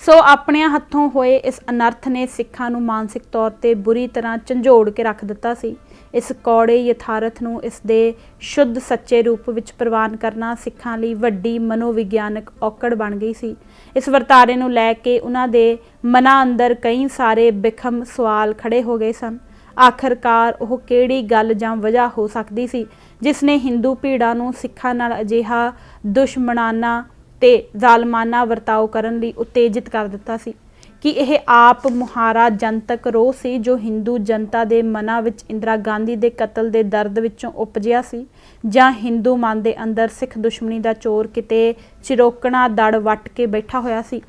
ਸੋ ਆਪਣਿਆਂ ਹੱਥੋਂ ਹੋਏ ਇਸ ਅਨਰਥ ਨੇ ਸਿੱਖਾਂ ਨੂੰ ਮਾਨਸਿਕ ਤੌਰ ਤੇ ਬੁਰੀ ਤਰ੍ਹਾਂ ਝੰਜੋੜ ਕੇ ਰੱਖ ਦਿੱਤਾ ਸੀ। ਇਸ ਕੌੜੇ ਯਥਾਰਥ ਨੂੰ ਇਸ ਦੇ ਸ਼ੁੱਧ ਸੱਚੇ ਰੂਪ ਵਿੱਚ ਪ੍ਰਵਾਨ ਕਰਨਾ ਸਿੱਖਾਂ ਲਈ ਵੱਡੀ ਮਨੋਵਿਗਿਆਨਕ ਔਕੜ ਬਣ ਗਈ ਸੀ। ਇਸ ਵਰਤਾਰੇ ਨੂੰ ਲੈ ਕੇ ਉਹਨਾਂ ਦੇ ਮਨਾਂ ਅੰਦਰ ਕਈ ਸਾਰੇ ਬਿਖਮ ਸਵਾਲ ਖੜੇ ਹੋ ਗਏ ਸਨ। ਆਖਰਕਾਰ ਉਹ ਕਿਹੜੀ ਗੱਲ ਜਾਂ ਵਜ੍ਹਾ ਹੋ ਸਕਦੀ ਸੀ ਜਿਸ ਨੇ ਹਿੰਦੂ ਭੀੜਾਂ ਨੂੰ ਸਿੱਖਾਂ ਨਾਲ ਅਜਿਹਾ ਦੁਸ਼ਮਣਾਨਾ ਤੇ ਜ਼ਾਲਮਾਨਾ ਵਰਤਾਓ ਕਰਨ ਲਈ ਉਤੇਜਿਤ ਕਰ ਦਿੱਤਾ ਸੀ? ਕਿ ਇਹ ਆਪ ਮੁਹਾਰਾ ਜਨਤਕ ਰੋਹ ਸੀ ਜੋ ਹਿੰਦੂ ਜਨਤਾ ਦੇ ਮਨਾਂ ਵਿੱਚ ਇੰਦਰਾ ਗਾਂਧੀ ਦੇ ਕਤਲ ਦੇ ਦਰਦ ਵਿੱਚੋਂ ਉਪਜਿਆ ਸੀ, ਜਾਂ ਹਿੰਦੂ ਮਨ ਦੇ ਅੰਦਰ ਸਿੱਖ ਦੁਸ਼ਮਣੀ ਦਾ ਚੋਰ ਕਿਤੇ ਚਿਰੋਕਣਾ ਦੜ ਵੱਟ ਕੇ ਬੈਠਾ ਹੋਇਆ ਸੀ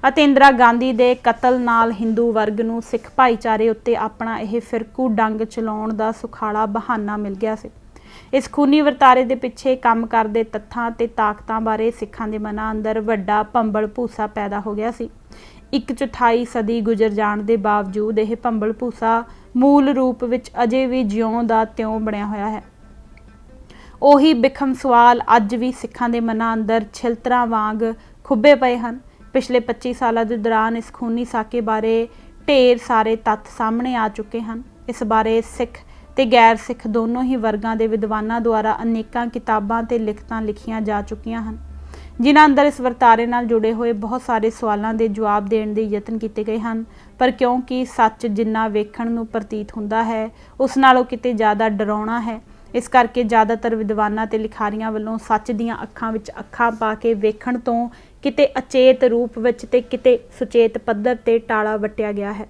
ਅਤੇ ਇੰਦਰਾ ਗਾਂਧੀ ਦੇ ਕਤਲ ਨਾਲ ਹਿੰਦੂ ਵਰਗ ਨੂੰ ਸਿੱਖ ਭਾਈਚਾਰੇ ਉੱਤੇ ਆਪਣਾ ਇਹ ਫਿਰਕੂ ਡੰਗ ਚਲਾਉਣ ਦਾ ਸੁਖਾਲਾ ਬਹਾਨਾ ਮਿਲ ਗਿਆ ਸੀ। ਇਸ ਖੂਨੀ ਵਰਤਾਰੇ ਦੇ ਪਿੱਛੇ ਕੰਮ ਕਰਦੇ ਤੱਥਾਂ ਤੇ ਤਾਕਤਾਂ ਬਾਰੇ ਸਿੱਖਾਂ ਦੇ ਮਨਾਂ ਅੰਦਰ ਵੱਡਾ ਭੰਬਲ ਭੂਸਾ ਪੈਦਾ ਹੋ ਗਿਆ ਸੀ। 1/4 ਸਦੀ ਗੁਜ਼ਰ ਜਾਣ ਦੇ ਬਾਵਜੂਦ ਇਹ ਭੰਬਲ ਭੂਸਾ ਮੂਲ ਰੂਪ ਵਿੱਚ ਅਜੇ ਵੀ ਜਿਉਂ ਦਾ ਤਿਉਂ ਬਣਿਆ ਹੋਇਆ ਹੈ। ਉਹੀ ਬਿਖਮ ਸਵਾਲ ਅੱਜ ਵੀ ਸਿੱਖਾਂ ਦੇ ਮਨਾਂ ਅੰਦਰ ਛਿਲਤਰਾਂ ਵਾਂਗ ਖੁੱਭੇ ਪਏ ਹਨ। ਪਿਛਲੇ 25 ਸਾਲਾਂ ਦੇ ਦੌਰਾਨ ਇਸ ਖੂਨੀ ਸਾਕੇ ਬਾਰੇ ਢੇਰ ਸਾਰੇ ਤੱਥ ਸਾਹਮਣੇ ਆ ਚੁੱਕੇ ਹਨ। ਇਸ ਬਾਰੇ ਸਿੱਖ ਤੇ ਗੈਰ ਸਿੱਖ ਦੋਨੋਂ ਹੀ ਵਰਗਾਂ ਦੇ ਵਿਦਵਾਨਾਂ ਦੁਆਰਾ ਅਨੇਕਾਂ ਕਿਤਾਬਾਂ ਤੇ ਲਿਖਤਾਂ ਲਿਖੀਆਂ ਜਾ ਚੁੱਕੀਆਂ ਹਨ, ਜਿਨ੍ਹਾਂ ਅੰਦਰ ਇਸ ਵਰਤਾਰੇ ਨਾਲ ਜੁੜੇ ਹੋਏ ਬਹੁਤ ਸਾਰੇ ਸਵਾਲਾਂ ਦੇ ਜਵਾਬ ਦੇਣ ਦੇ ਯਤਨ ਕੀਤੇ ਗਏ ਹਨ। ਪਰ ਕਿਉਂਕਿ ਸੱਚ ਜਿੰਨਾ ਵੇਖਣ ਨੂੰ ਪ੍ਰਤੀਤ ਹੁੰਦਾ ਹੈ, ਉਸ ਨਾਲੋਂ ਕਿਤੇ ਜ਼ਿਆਦਾ ਡਰਾਉਣਾ ਹੈ, ਇਸ ਕਰਕੇ ਜ਼ਿਆਦਾਤਰ ਵਿਦਵਾਨਾਂ ਤੇ ਲਿਖਾਰੀਆਂ ਵੱਲੋਂ ਸੱਚ ਦੀਆਂ ਅੱਖਾਂ ਵਿੱਚ ਅੱਖਾਂ ਪਾ ਕੇ ਵੇਖਣ ਤੋਂ ਕਿਤੇ ਅਚੇਤ ਰੂਪ ਵਿੱਚ ਤੇ ਕਿਤੇ ਸੁਚੇਤ ਪੱਧਰ ਤੇ ਟਾਲਾ ਵੱਟਿਆ ਗਿਆ ਹੈ।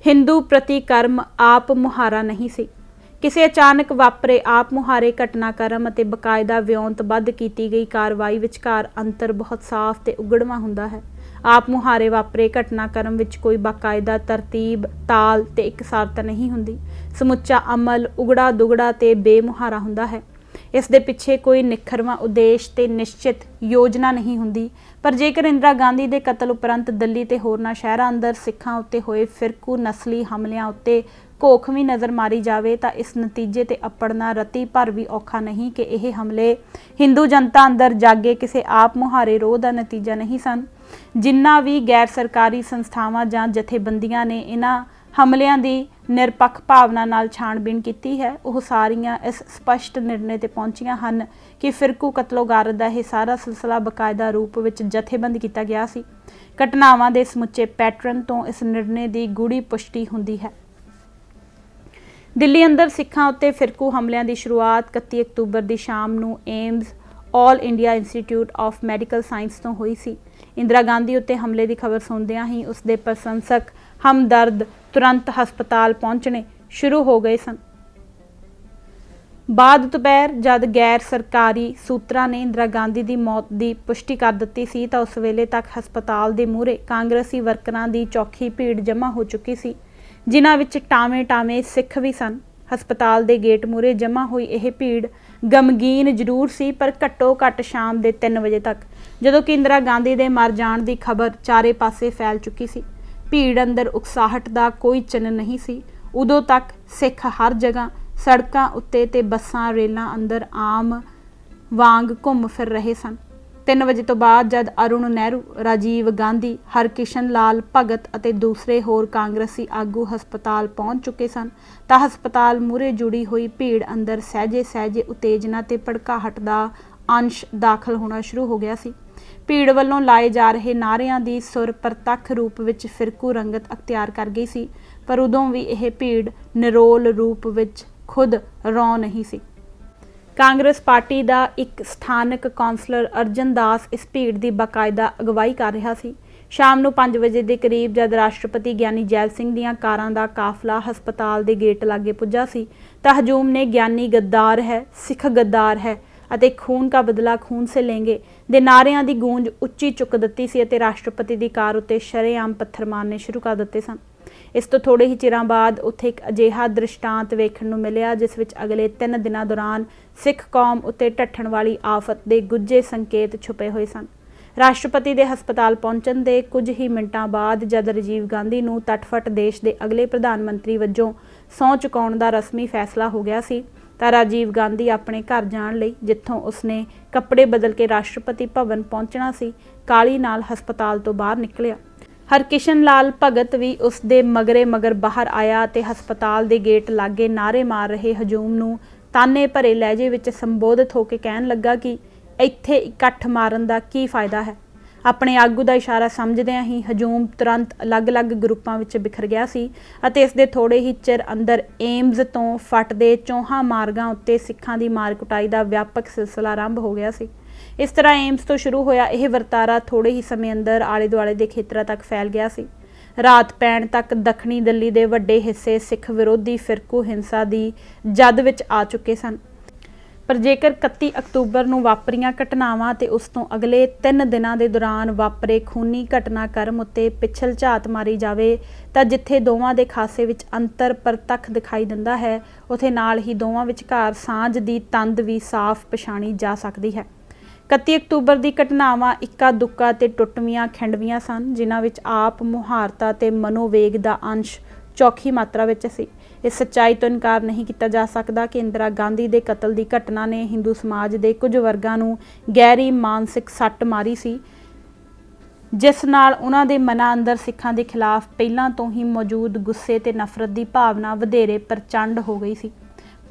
ਹਿੰਦੂ ਪ੍ਰਤੀਕਰਮ ਆਪ ਮੁਹਾਰਾ ਨਹੀਂ ਸੀ। ਕਿਸੇ ਅਚਾਨਕ ਵਾਪਰੇ ਆਪ ਮੁਹਾਰੇ ਘਟਨਾਕ੍ਰਮ ਅਤੇ ਬਕਾਇਦਾ ਵਿਉਂਤਬੱਧ ਕੀਤੀ ਗਈ ਕਾਰਵਾਈ ਵਿਚਕਾਰ ਅੰਤਰ ਬਹੁਤ ਸਾਫ਼ ਤੇ ਉਗੜਵਾਂ ਹੁੰਦਾ ਹੈ। ਆਪ ਮੁਹਾਰੇ ਵਾਪਰੇ ਘਟਨਾਕ੍ਰਮ ਵਿੱਚ ਕੋਈ ਬਾਕਾਇਦਾ ਤਰਤੀਬ, ਤਾਲ ਤੇ ਇਕਸਾਰਤਾ ਨਹੀਂ ਹੁੰਦੀ। ਸਮੁੱਚਾ ਅਮਲ ਉਗੜਾ ਦੁਗੜਾ ਤੇ ਬੇਮੁਹਾਰਾ ਹੁੰਦਾ ਹੈ। ਇਸ ਦੇ ਪਿੱਛੇ ਕੋਈ ਨਿਖਰਵਾਂ ਉਦੇਸ਼ ਤੇ ਨਿਸ਼ਚਿਤ ਯੋਜਨਾ ਨਹੀਂ ਹੁੰਦੀ। ਪਰ ਜੇਕਰ ਇੰਦਰਾ ਗਾਂਧੀ ਦੇ ਕਤਲ ਉਪਰੰਤ ਦਿੱਲੀ ਤੇ ਹੋਰਨਾਂ ਸ਼ਹਿਰਾਂ ਅੰਦਰ ਸਿੱਖਾਂ ਉੱਤੇ ਹੋਏ ਫਿਰਕੂ ਨਸਲੀ ਹਮਲਿਆਂ ਉੱਤੇ ਘੋਖਵੀਂ ਨਜ਼ਰ ਮਾਰੀ ਜਾਵੇ ਤਾਂ ਇਸ ਨਤੀਜੇ ਤੇ ਅਪੜਨਾ ਰਤੀ ਭਰ ਵੀ ਔਖਾ ਨਹੀਂ ਕਿ ਇਹ ਹਮਲੇ ਹਿੰਦੂ ਜਨਤਾ ਅੰਦਰ ਜਾਗੇ ਕਿਸੇ ਆਪ ਮੁਹਾਰੇ ਰੋਹ ਦਾ ਨਤੀਜਾ ਨਹੀਂ ਸਨ। ਜਿਨ੍ਹਾਂ ਵੀ ਗੈਰ ਸਰਕਾਰੀ ਸੰਸਥਾਵਾਂ ਜਾਂ ਜਥੇਬੰਦੀਆਂ ਨੇ ਇਹਨਾਂ ਹਮਲਿਆਂ ਦੀ ਨਿਰਪੱਖ ਭਾਵਨਾ ਨਾਲ ਛਾਣਬੀਣ ਕੀਤੀ ਹੈ, ਉਹ ਸਾਰੀਆਂ ਇਸ ਸਪਸ਼ਟ ਨਿਰਣੇ ਤੇ ਪਹੁੰਚੀਆਂ ਹਨ ਕਿ ਫਿਰਕੂ ਕਤਲੋਗਾਰਤ ਦਾ ਇਹ ਸਾਰਾ ਸਿਲਸਿਲਾ ਬਕਾਇਦਾ ਰੂਪ ਵਿੱਚ ਜਥੇਬੰਦ ਕੀਤਾ ਗਿਆ ਸੀ। ਘਟਨਾਵਾਂ ਦੇ ਸਮੁੱਚੇ ਪੈਟਰਨ ਤੋਂ ਇਸ ਨਿਰਣੇ ਦੀ ਗੂੜੀ ਪੁਸ਼ਟੀ ਹੁੰਦੀ ਹੈ। ਦਿੱਲੀ ਅੰਦਰ ਸਿੱਖਾਂ ਉੱਤੇ ਫਿਰਕੂ ਹਮਲਿਆਂ ਦੀ ਸ਼ੁਰੂਆਤ 31 ਅਕਤੂਬਰ ਦੀ ਸ਼ਾਮ ਨੂੰ AIIMS all India institute of medical science ਤੋਂ ਹੋਈ ਸੀ। ਇੰਦਰਾ ਗਾਂਧੀ ਉੱਤੇ ਹਮਲੇ ਦੀ ਖਬਰ ਸੁਣਦਿਆਂ ਹੀ ਉਸਦੇ ਪ੍ਰਸ਼ੰਸਕ ਹਮਦਰਦ ਤੁਰੰਤ ਹਸਪਤਾਲ ਪਹੁੰਚਣੇ ਸ਼ੁਰੂ ਹੋ ਗਏ ਸਨ। ਬਾਅਦ ਦੁਪਹਿਰ ਜਦ ਗੈਰ ਸਰਕਾਰੀ ਸੂਤਰਾਂ ਨੇ ਇੰਦਰਾ ਗਾਂਧੀ ਦੀ ਮੌਤ ਦੀ ਪੁਸ਼ਟੀ ਕਰ ਦਿੱਤੀ ਸੀ ਤਾਂ ਉਸ ਵੇਲੇ ਤੱਕ ਹਸਪਤਾਲ ਦੇ ਮੂਹਰੇ ਕਾਂਗਰਸੀ ਵਰਕਰਾਂ ਦੀ ਚੌਖੀ ਭੀੜ ਜਮ੍ਹਾਂ ਹੋ ਚੁੱਕੀ ਸੀ, ਜਿਨ੍ਹਾਂ ਵਿੱਚ ਟਾਵੇਂ-ਟਾਵੇਂ ਸਿੱਖ ਵੀ ਸਨ। ਹਸਪਤਾਲ ਦੇ ਗੇਟ ਮੂਹਰੇ ਜਮ੍ਹਾਂ ਹੋਈ ਇਹ ਭੀੜ ਗਮਗੀਨ ਜ਼ਰੂਰ ਸੀ, ਪਰ ਘੱਟੋ-ਘੱਟ ਸ਼ਾਮ ਦੇ 3 ਵਜੇ ਤੱਕ, ਜਦੋਂ ਕਿ ਇੰਦਰਾ ਗਾਂਧੀ ਦੇ ਮਰ ਜਾਣ ਦੀ ਖਬਰ ਚਾਰੇ ਪਾਸੇ ਫੈਲ ਚੁੱਕੀ ਸੀ, ਭੀੜ ਅੰਦਰ ਉਕਸਾਹਟ ਦਾ ਕੋਈ ਚਿੰਨ੍ਹ ਨਹੀਂ ਸੀ। ਉਦੋਂ ਤੱਕ ਸਿੱਖ ਹਰ ਜਗ੍ਹਾ ਸੜਕਾਂ ਉੱਤੇ ਤੇ ਬੱਸਾਂ ਰੇਲਾਂ ਅੰਦਰ ਆਮ ਵਾਂਗ ਘੁੰਮ ਫਿਰ ਰਹੇ ਸਨ। 3 ਵਜੇ ਤੋਂ ਬਾਅਦ ਜਦ ਅਰੁਣ ਨਹਿਰੂ, ਰਾਜੀਵ ਗਾਂਧੀ, ਹਰਕਿਸ਼ਨ ਲਾਲ ਭਗਤ ਅਤੇ ਦੂਸਰੇ ਹੋਰ ਕਾਂਗਰਸੀ ਆਗੂ ਹਸਪਤਾਲ ਪਹੁੰਚ ਚੁੱਕੇ ਸਨ ਤਾਂ ਹਸਪਤਾਲ ਮੂਹਰੇ ਜੁੜੀ ਹੋਈ ਭੀੜ ਅੰਦਰ ਸਹਿਜੇ-ਸਹਿਜੇ ਉਤੇਜਨਾ ਤੇ ਭੜਕਾਹਟ ਦਾ ਅੰਸ਼ ਦਾਖਲ ਹੋਣਾ ਸ਼ੁਰੂ ਹੋ ਗਿਆ ਸੀ। ਭੀੜ ਵੱਲੋਂ ਲਾਏ ਜਾ ਰਹੇ ਨਾਅਰਿਆਂ ਦੀ ਸੁਰ ਪ੍ਰਤੱਖ ਰੂਪ ਵਿੱਚ ਫਿਰਕੂ ਰੰਗਤ ਅਖਤਿਆਰ ਕਰ ਗਈ ਸੀ, ਪਰ ਉਦੋਂ ਵੀ ਇਹ ਭੀੜ ਨਿਰੋਲ ਰੂਪ ਵਿੱਚ ਖੁਦ ਰੌਂ ਨਹੀਂ ਸੀ। ਕਾਂਗਰਸ ਪਾਰਟੀ ਦਾ ਇੱਕ ਸਥਾਨਕ ਕੌਂਸਲਰ ਅਰਜਨ ਦਾਸ ਇਸ ਭੀੜ ਦੀ ਬਾਕਾਇਦਾ ਅਗਵਾਈ ਕਰ ਰਿਹਾ ਸੀ। ਸ਼ਾਮ ਨੂੰ 5 ਵਜੇ ਦੇ ਕਰੀਬ ਜਦ ਰਾਸ਼ਟਰਪਤੀ ਗਿਆਨੀ ਜੈਲ ਸਿੰਘ ਦੀਆਂ ਕਾਰਾਂ ਦਾ ਕਾਫਲਾ ਹਸਪਤਾਲ ਦੇ ਗੇਟ ਲਾਗੇ ਪੁੱਜਾ ਸੀ ਤਾਂ ਹਜੂਮ ਨੇ ਗਿਆਨੀ ਗੱਦਾਰ ਹੈ, ਸਿੱਖ ਗੱਦਾਰ ਹੈ ਅਤੇ ਖੂਨ ਕਾ ਬਦਲਾ ਖੂਨ ਸੇ ਲੈਂਗੇ ਦੇ ਨਾਅਰਿਆਂ ਦੀ ਗੂੰਜ ਉੱਚੀ ਚੁੱਕ ਦਿੱਤੀ ਸੀ ਅਤੇ ਰਾਸ਼ਟਰਪਤੀ ਦੀ ਕਾਰ ਉੱਤੇ ਸ਼ਰੇਆਮ ਪੱਥਰ ਮਾਰਨੇ ਸ਼ੁਰੂ ਕਰ ਦਿੱਤੇ ਸਨ। ਇਸ ਤੋਂ ਥੋੜੇ ਹੀ ਚਿਰਾਂ ਬਾਅਦ ਉੱਥੇ ਇੱਕ ਅਜਿਹਾ ਦ੍ਰਿਸ਼ਟਾਂਤ ਵੇਖਣ ਨੂੰ ਮਿਲਿਆ ਜਿਸ ਵਿੱਚ ਅਗਲੇ 3 ਦਿਨਾਂ ਦੌਰਾਨ ਸਿੱਖ ਕੌਮ ਉੱਤੇ ਢੱਠਣ ਵਾਲੀ ਆਫਤ ਦੇ ਗੁੱਝੇ ਸੰਕੇਤ ਛੁਪੇ ਹੋਏ ਸਨ। ਰਾਸ਼ਟਰਪਤੀ ਦੇ ਹਸਪਤਾਲ ਪਹੁੰਚਣ ਦੇ ਕੁਝ ਹੀ ਮਿੰਟਾਂ ਬਾਅਦ ਜਦ ਰਾਜੀਵ ਗਾਂਧੀ ਨੂੰ ਤਟਫਟ ਦੇਸ਼ ਦੇ ਅਗਲੇ ਪ੍ਰਧਾਨ ਮੰਤਰੀ ਵਜੋਂ ਸਹੁੰ ਚੁਕਾਉਣ ਦਾ ਰਸਮੀ ਫੈਸਲਾ ਹੋ ਗਿਆ ਸੀ ਤਾਂ ਰਾਜੀਵ ਗਾਂਧੀ ਆਪਣੇ ਘਰ ਜਾਣ ਲਈ, ਜਿੱਥੋਂ ਉਸਨੇ ਕੱਪੜੇ ਬਦਲ ਕੇ ਰਾਸ਼ਟਰਪਤੀ ਭਵਨ ਪਹੁੰਚਣਾ ਸੀ, ਕਾਹਲੀ ਨਾਲ ਹਸਪਤਾਲ ਤੋਂ ਬਾਹਰ ਨਿਕਲਿਆ। ਹਰਕਿਸ਼ਨ ਲਾਲ ਭਗਤ ਵੀ ਉਸ ਦੇ ਮਗਰ ਬਾਹਰ ਆਇਆ ਅਤੇ ਹਸਪਤਾਲ ਦੇ ਗੇਟ ਲਾਗੇ ਨਾਅਰੇ ਮਾਰ ਰਹੇ ਹਜੂਮ ਨੂੰ ਤਾਨੇ ਭਰੇ ਲਹਿਜੇ ਵਿੱਚ ਸੰਬੋਧਿਤ ਹੋ ਕੇ ਕਹਿਣ ਲੱਗਾ ਕਿ ਇੱਥੇ ਇਕੱਠ ਮਾਰਨ ਦਾ ਕੀ ਫਾਇਦਾ ਹੈ। ਆਪਣੇ ਆਗੂ ਦਾ ਇਸ਼ਾਰਾ ਸਮਝਦਿਆਂ ਹੀ ਹਜੂਮ ਤੁਰੰਤ ਅਲੱਗ-ਅਲੱਗ ਗਰੁੱਪਾਂ ਵਿੱਚ ਬਿਖਰ ਗਿਆ ਸੀ ਅਤੇ ਇਸ ਦੇ ਥੋੜੇ ਹੀ ਚਿਰ ਅੰਦਰ ਏਮਜ਼ ਤੋਂ ਫਟਦੇ ਚੌਹਾਂ ਮਾਰਗਾਂ ਉੱਤੇ ਸਿੱਖਾਂ ਦੀ ਮਾਰ ਕੁਟਾਈ ਦਾ ਵਿਆਪਕ ਸਿਲਸਿਲਾ ਆਰੰਭ ਹੋ ਗਿਆ ਸੀ। ਇਸ ਤਰ੍ਹਾਂ ਏਮਜ਼ ਤੋਂ ਸ਼ੁਰੂ ਹੋਇਆ ਇਹ ਵਰਤਾਰਾ ਥੋੜੇ ਹੀ ਸਮੇਂ ਅੰਦਰ ਆਲੇ ਦੁਆਲੇ ਦੇ ਖੇਤਰਾਂ ਤੱਕ ਫੈਲ ਗਿਆ ਸੀ। ਰਾਤ ਪੈਣ ਤੱਕ ਦੱਖਣੀ ਦਿੱਲੀ ਦੇ ਵੱਡੇ ਹਿੱਸੇ ਸਿੱਖ ਵਿਰੋਧੀ ਫਿਰਕੂ ਹਿੰਸਾ ਦੀ ਜਦ ਵਿੱਚ ਆ ਚੁੱਕੇ ਸਨ। ਪਰ ਜੇਕਰ 31 ਅਕਤੂਬਰ ਨੂੰ ਵਾਪਰੀਆਂ ਘਟਨਾਵਾਂ ਤੇ ਉਸ ਤੋਂ ਅਗਲੇ 3 ਦਿਨਾਂ ਦੇ ਦੌਰਾਨ ਵਾਪਰੇ ਖੂਨੀ ਘਟਨਾਕ੍ਰਮ ਉੱਤੇ ਪਿਛਲ ਝਾਤ ਮਾਰੀ ਜਾਵੇ ਤਾਂ ਜਿੱਥੇ ਦੋਵਾਂ ਦੇ ਖਾਸੇ ਵਿੱਚ ਅੰਤਰ ਪ੍ਰਤੱਖ ਦਿਖਾਈ ਦਿੰਦਾ ਹੈ, ਉੱਥੇ ਨਾਲ ਹੀ ਦੋਵਾਂ ਵਿਚਕਾਰ ਸਾਂਝ ਦੀ ਤੰਦ ਵੀ ਸਾਫ਼ ਪਛਾਣੀ ਜਾ ਸਕਦੀ ਹੈ। 31 ਅਕਤੂਬਰ ਦੀ ਘਟਨਾਵਾਂ ਇੱਕਾ ਦੁੱਕਾ ਤੇ ਟੁੱਟਵੀਆਂ ਖਿੰਡਵੀਆਂ ਸਨ, ਜਿਨ੍ਹਾਂ ਵਿੱਚ ਆਪ ਮੁਹਾਰਤਾ ਤੇ ਮਨੋਵੇਗ ਦਾ ਅੰਸ਼ ਚੌਖੀ ਮਾਤਰਾ ਵਿੱਚ ਸੀ। ਇਸ ਸੱਚਾਈ ਤੋਂ ਇਨਕਾਰ ਨਹੀਂ ਕੀਤਾ ਜਾ ਸਕਦਾ ਕਿ ਇੰਦਰਾ ਗਾਂਧੀ ਦੇ ਕਤਲ ਦੀ ਘਟਨਾ ਨੇ ਹਿੰਦੂ ਸਮਾਜ ਦੇ ਕੁਝ ਵਰਗਾਂ ਨੂੰ ਗਹਿਰੀ ਮਾਨਸਿਕ ਸੱਟ ਮਾਰੀ ਸੀ, ਜਿਸ ਨਾਲ ਉਹਨਾਂ ਦੇ ਮਨਾਂ ਅੰਦਰ ਸਿੱਖਾਂ ਦੇ ਖਿਲਾਫ ਪਹਿਲਾਂ ਤੋਂ ਹੀ ਮੌਜੂਦ ਗੁੱਸੇ ਤੇ ਨਫ਼ਰਤ ਦੀ ਭਾਵਨਾ ਵਧੇਰੇ ਪ੍ਰਚੰਡ ਹੋ ਗਈ ਸੀ।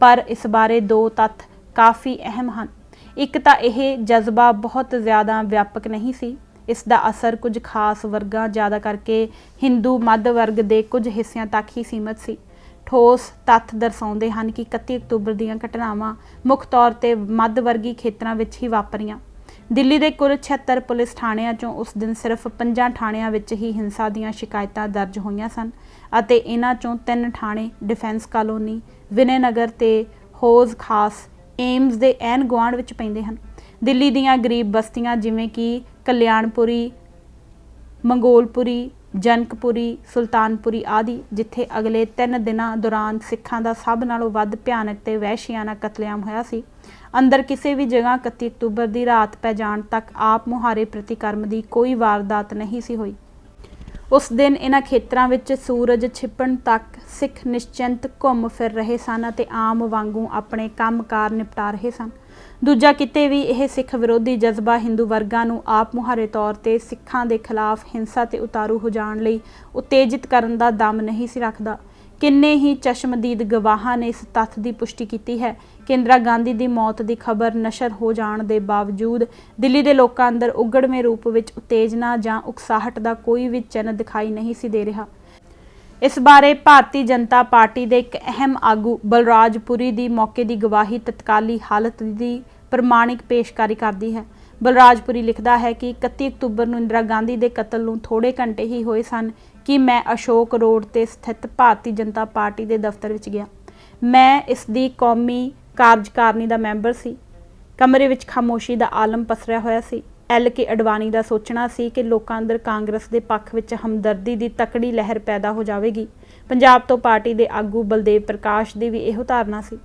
ਪਰ ਇਸ ਬਾਰੇ ਦੋ ਤੱਥ ਕਾਫੀ ਅਹਿਮ ਹਨ। ਇੱਕ ਤਾਂ ਇਹ ਜਜ਼ਬਾ ਬਹੁਤ ਜ਼ਿਆਦਾ ਵਿਆਪਕ ਨਹੀਂ ਸੀ। ਇਸ ਦਾ ਅਸਰ ਕੁਝ ਖਾਸ ਵਰਗਾਂ, ਜ਼ਿਆਦਾ ਕਰਕੇ ਹਿੰਦੂ ਮੱਧ ਵਰਗ ਦੇ ਕੁਝ ਹਿੱਸਿਆਂ ਤੱਕ ਹੀ ਸੀਮਤ ਸੀ। ਠੋਸ ਤੱਥ ਦਰਸਾਉਂਦੇ ਹਨ ਕਿ 31 ਅਕਤੂਬਰ ਦੀਆਂ ਘਟਨਾਵਾਂ ਮੁੱਖ ਤੌਰ ਤੇ ਮੱਧ ਵਰਗੀ ਖੇਤਰਾਂ ਵਿੱਚ ਹੀ ਵਾਪਰੀਆਂ। ਦਿੱਲੀ ਦੇ ਕੁੱਲ 76 ਪੁਲਿਸ ਥਾਣਿਆਂ ਚੋਂ ਉਸ ਦਿਨ ਸਿਰਫ 5 ਥਾਣਿਆਂ ਵਿੱਚ ਹੀ ਹਿੰਸਾ ਦੀਆਂ ਸ਼ਿਕਾਇਤਾਂ ਦਰਜ ਹੋਈਆਂ ਸਨ ਅਤੇ ਇਹਨਾਂ ਚੋਂ 3 ਥਾਣੇ ਡਿਫੈਂਸ ਕਾਲੋਨੀ, ਵਿਨੈ ਨਗਰ ਤੇ ਹੌਜ਼ ਖਾਸ ਏਮਜ਼ ਦੇ ਐਨ ਗੁਆਂਢ ਵਿੱਚ ਪੈਂਦੇ ਹਨ। ਦਿੱਲੀ ਦੀਆਂ ਗਰੀਬ ਬਸਤੀਆਂ ਜਿਵੇਂ ਕਿ ਕਲਿਆਣਪੁਰੀ, ਮੰਗੋਲਪੁਰੀ, ਜਨਕਪੁਰੀ, ਸੁਲਤਾਨਪੁਰੀ ਆਦਿ, ਜਿੱਥੇ ਅਗਲੇ 3 ਦਿਨਾਂ ਦੌਰਾਨ ਸਿੱਖਾਂ ਦਾ ਸਭ ਨਾਲੋਂ ਵੱਧ ਭਿਆਨਕ ਤੇ ਵਹਿਸ਼ੀਆਨਾ ਕਤਲੇਆਮ ਹੋਇਆ ਸੀ। ਅੰਦਰ ਕਿਸੇ ਵੀ ਜਗ੍ਹਾ 31 ਅਕਤੂਬਰ ਦੀ ਰਾਤ ਪੈ ਜਾਣ ਤੱਕ ਆਪ ਮੁਹਾਰੇ ਪ੍ਰਤੀਕਰਮ ਦੀ ਕੋਈ ਵਾਰਦਾਤ ਨਹੀਂ ਸੀ ਹੋਈ। ਉਸ ਦਿਨ ਇਹਨਾਂ ਖੇਤਰਾਂ ਵਿੱਚ ਸੂਰਜ ਛਿਪਣ ਤੱਕ ਸਿੱਖ ਨਿਸ਼ਚਿੰਤ ਘੁੰਮ ਫਿਰ ਰਹੇ ਸਨ ਅਤੇ ਆਮ ਵਾਂਗੂ ਆਪਣੇ ਕੰਮਕਾਰ ਨਿਪਟਾ ਰਹੇ ਸਨ। ਦੂਜਾ ਕਿਤੇ ਵੀ ਇਹ ਸਿੱਖ ਵਿਰੋਧੀ ਜਜ਼ਬਾ ਹਿੰਦੂ ਵਰਗਾਂ ਨੂੰ ਆਪ ਮੁਹਾਰੇ ਤੌਰ ਤੇ ਸਿੱਖਾਂ ਦੇ ਖਿਲਾਫ ਹਿੰਸਾ ਤੇ ਉਤਾਰੂ ਹੋ ਜਾਣ ਲਈ ਉਤੇਜਿਤ ਕਰਨ ਦਾ ਦਮ ਨਹੀਂ ਸੀ ਰੱਖਦਾ। ਕਿੰਨੇ ਹੀ ਚਸ਼ਮਦੀਦ ਗਵਾਹਾਂ ਨੇ ਇਸ ਤੱਥ ਦੀ ਪੁਸ਼ਟੀ ਕੀਤੀ ਹੈ ਕਿ ਇੰਦਰਾ ਗਾਂਧੀ ਦੀ ਮੌਤ ਦੀ ਖਬਰ ਨਸ਼ਰ ਹੋ ਜਾਣ ਦੇ ਬਾਵਜੂਦ ਦਿੱਲੀ ਦੇ ਲੋਕਾਂ ਅੰਦਰ ਉਗੜਵੇਂ ਰੂਪ ਵਿੱਚ ਉਤੇਜਨਾ ਜਾਂ ਉਕਸਾਹਟ ਦਾ ਕੋਈ ਵੀ ਚਿੰਨ੍ਹ ਦਿਖਾਈ ਨਹੀਂ ਸੀ ਦੇ ਰਿਹਾ। ਇਸ ਬਾਰੇ ਭਾਰਤੀ ਜਨਤਾ ਪਾਰਟੀ ਦੇ ਇੱਕ ਅਹਿਮ ਆਗੂ ਬਲਰਾਜ ਪੁਰੀ ਦੀ ਮੌਕੇ ਦੀ ਗਵਾਹੀ ਤਤਕਾਲੀ ਹਾਲਤ ਦੀ ਪ੍ਰਮਾਣਿਕ ਪੇਸ਼ਕਾਰੀ ਕਰਦੀ ਹੈ। ਬਲਰਾਜ ਪੁਰੀ ਲਿਖਦਾ ਹੈ ਕਿ 31 ਅਕਤੂਬਰ ਨੂੰ ਇੰਦਰਾ ਗਾਂਧੀ ਦੇ ਕਤਲ ਨੂੰ ਥੋੜੇ ਘੰਟੇ ਹੀ ਹੋਏ ਸਨ ਕਿ ਮੈਂ ਅਸ਼ੋਕ ਰੋਡ ਤੇ ਸਥਿਤ ਭਾਰਤੀ ਜਨਤਾ ਪਾਰਟੀ ਦੇ ਦਫ਼ਤਰ ਵਿੱਚ ਗਿਆ। ਮੈਂ ਇਸ ਦੀ ਕੌਮੀ ਕਾਰਜਕਾਰਨੀ ਦਾ ਮੈਂਬਰ ਸੀ। ਕਮਰੇ ਵਿੱਚ ਖਾਮੋਸ਼ੀ ਦਾ ਆਲਮ ਪਸਰਿਆ ਹੋਇਆ ਸੀ। LK ਅਡਵਾਨੀ ਦਾ ਸੋਚਣਾ ਸੀ ਕਿ ਲੋਕਾਂ ਅੰਦਰ ਕਾਂਗਰਸ ਦੇ ਪੱਖ ਵਿੱਚ ਹਮਦਰਦੀ ਦੀ ਤਕੜੀ ਲਹਿਰ ਪੈਦਾ ਹੋ ਜਾਵੇਗੀ। ਪੰਜਾਬ ਤੋਂ ਪਾਰਟੀ ਦੇ ਆਗੂ ਬਲਦੇਵ ਪ੍ਰਕਾਸ਼ ਦੀ ਵੀ ਇਹੋ ਧਾਰਨਾ ਸੀ।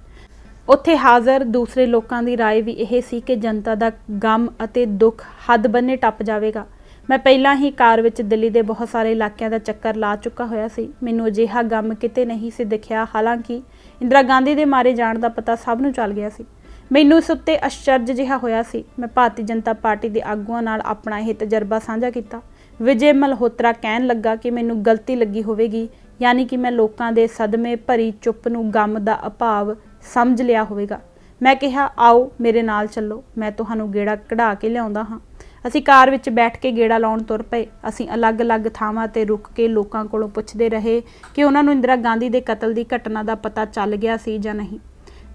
ਉੱਥੇ ਹਾਜ਼ਰ ਦੂਸਰੇ ਲੋਕਾਂ ਦੀ ਰਾਏ ਵੀ ਇਹ ਸੀ ਕਿ ਜਨਤਾ ਦਾ ਗਮ ਅਤੇ ਦੁੱਖ ਹੱਦ ਬੰਨੇ ਟੱਪ ਜਾਵੇਗਾ। ਮੈਂ ਪਹਿਲਾਂ ਹੀ ਕਾਰ ਵਿੱਚ ਦਿੱਲੀ ਦੇ ਬਹੁਤ ਸਾਰੇ ਇਲਾਕਿਆਂ ਦਾ ਚੱਕਰ ਲਾ ਚੁੱਕਾ ਹੋਇਆ ਸੀ। ਮੈਨੂੰ ਅਜਿਹਾ ਗਮ ਕਿਤੇ ਨਹੀਂ ਸੀ ਦਿਖਿਆ। ਹਾਲਾਂਕਿ ਇੰਦਰਾ ਗਾਂਧੀ ਦੇ ਮਾਰੇ ਜਾਣ ਦਾ ਪਤਾ ਸਭ ਨੂੰ ਚੱਲ ਗਿਆ ਸੀ। ਮੈਨੂੰ ਇਸ ਉੱਤੇ ਅਚਰਜ ਜਿਹਾ ਹੋਇਆ ਸੀ। ਮੈਂ ਭਾਰਤੀ ਜਨਤਾ ਪਾਰਟੀ ਦੇ ਆਗੂਆਂ ਨਾਲ ਆਪਣਾ ਇਹ ਤਜਰਬਾ ਸਾਂਝਾ ਕੀਤਾ। ਵਿਜੇ ਮਲਹੋਤਰਾ ਕਹਿਣ ਲੱਗਾ ਕਿ ਮੈਨੂੰ ਗਲਤੀ ਲੱਗੀ ਹੋਵੇਗੀ, ਯਾਨੀ ਕਿ ਮੈਂ ਲੋਕਾਂ ਦੇ ਸਦਮੇ ਭਰੀ ਚੁੱਪ ਨੂੰ ਗਮ ਦਾ ਅਭਾਵ ਸਮਝ ਲਿਆ ਹੋਵੇਗਾ। ਮੈਂ ਕਿਹਾ, ਆਓ ਮੇਰੇ ਨਾਲ ਚੱਲੋ, ਮੈਂ ਤੁਹਾਨੂੰ ਗੇੜਾ ਕਢਾ ਕੇ ਲਿਆਉਂਦਾ ਹਾਂ। ਅਸੀਂ ਕਾਰ ਵਿੱਚ ਬੈਠ ਕੇ ਗੇੜਾ ਲਾਉਣ ਤੁਰ ਪਏ। ਅਸੀਂ ਅਲੱਗ-ਅਲੱਗ ਥਾਵਾਂ ਤੇ ਰੁਕ ਕੇ ਲੋਕਾਂ ਕੋਲੋਂ ਪੁੱਛਦੇ ਰਹੇ ਕਿ ਉਹਨਾਂ ਨੂੰ ਇੰਦਰਾ ਗਾਂਧੀ ਦੇ ਕਤਲ ਦੀ ਘਟਨਾ ਦਾ ਪਤਾ ਚੱਲ ਗਿਆ ਸੀ ਜਾਂ ਨਹੀਂ।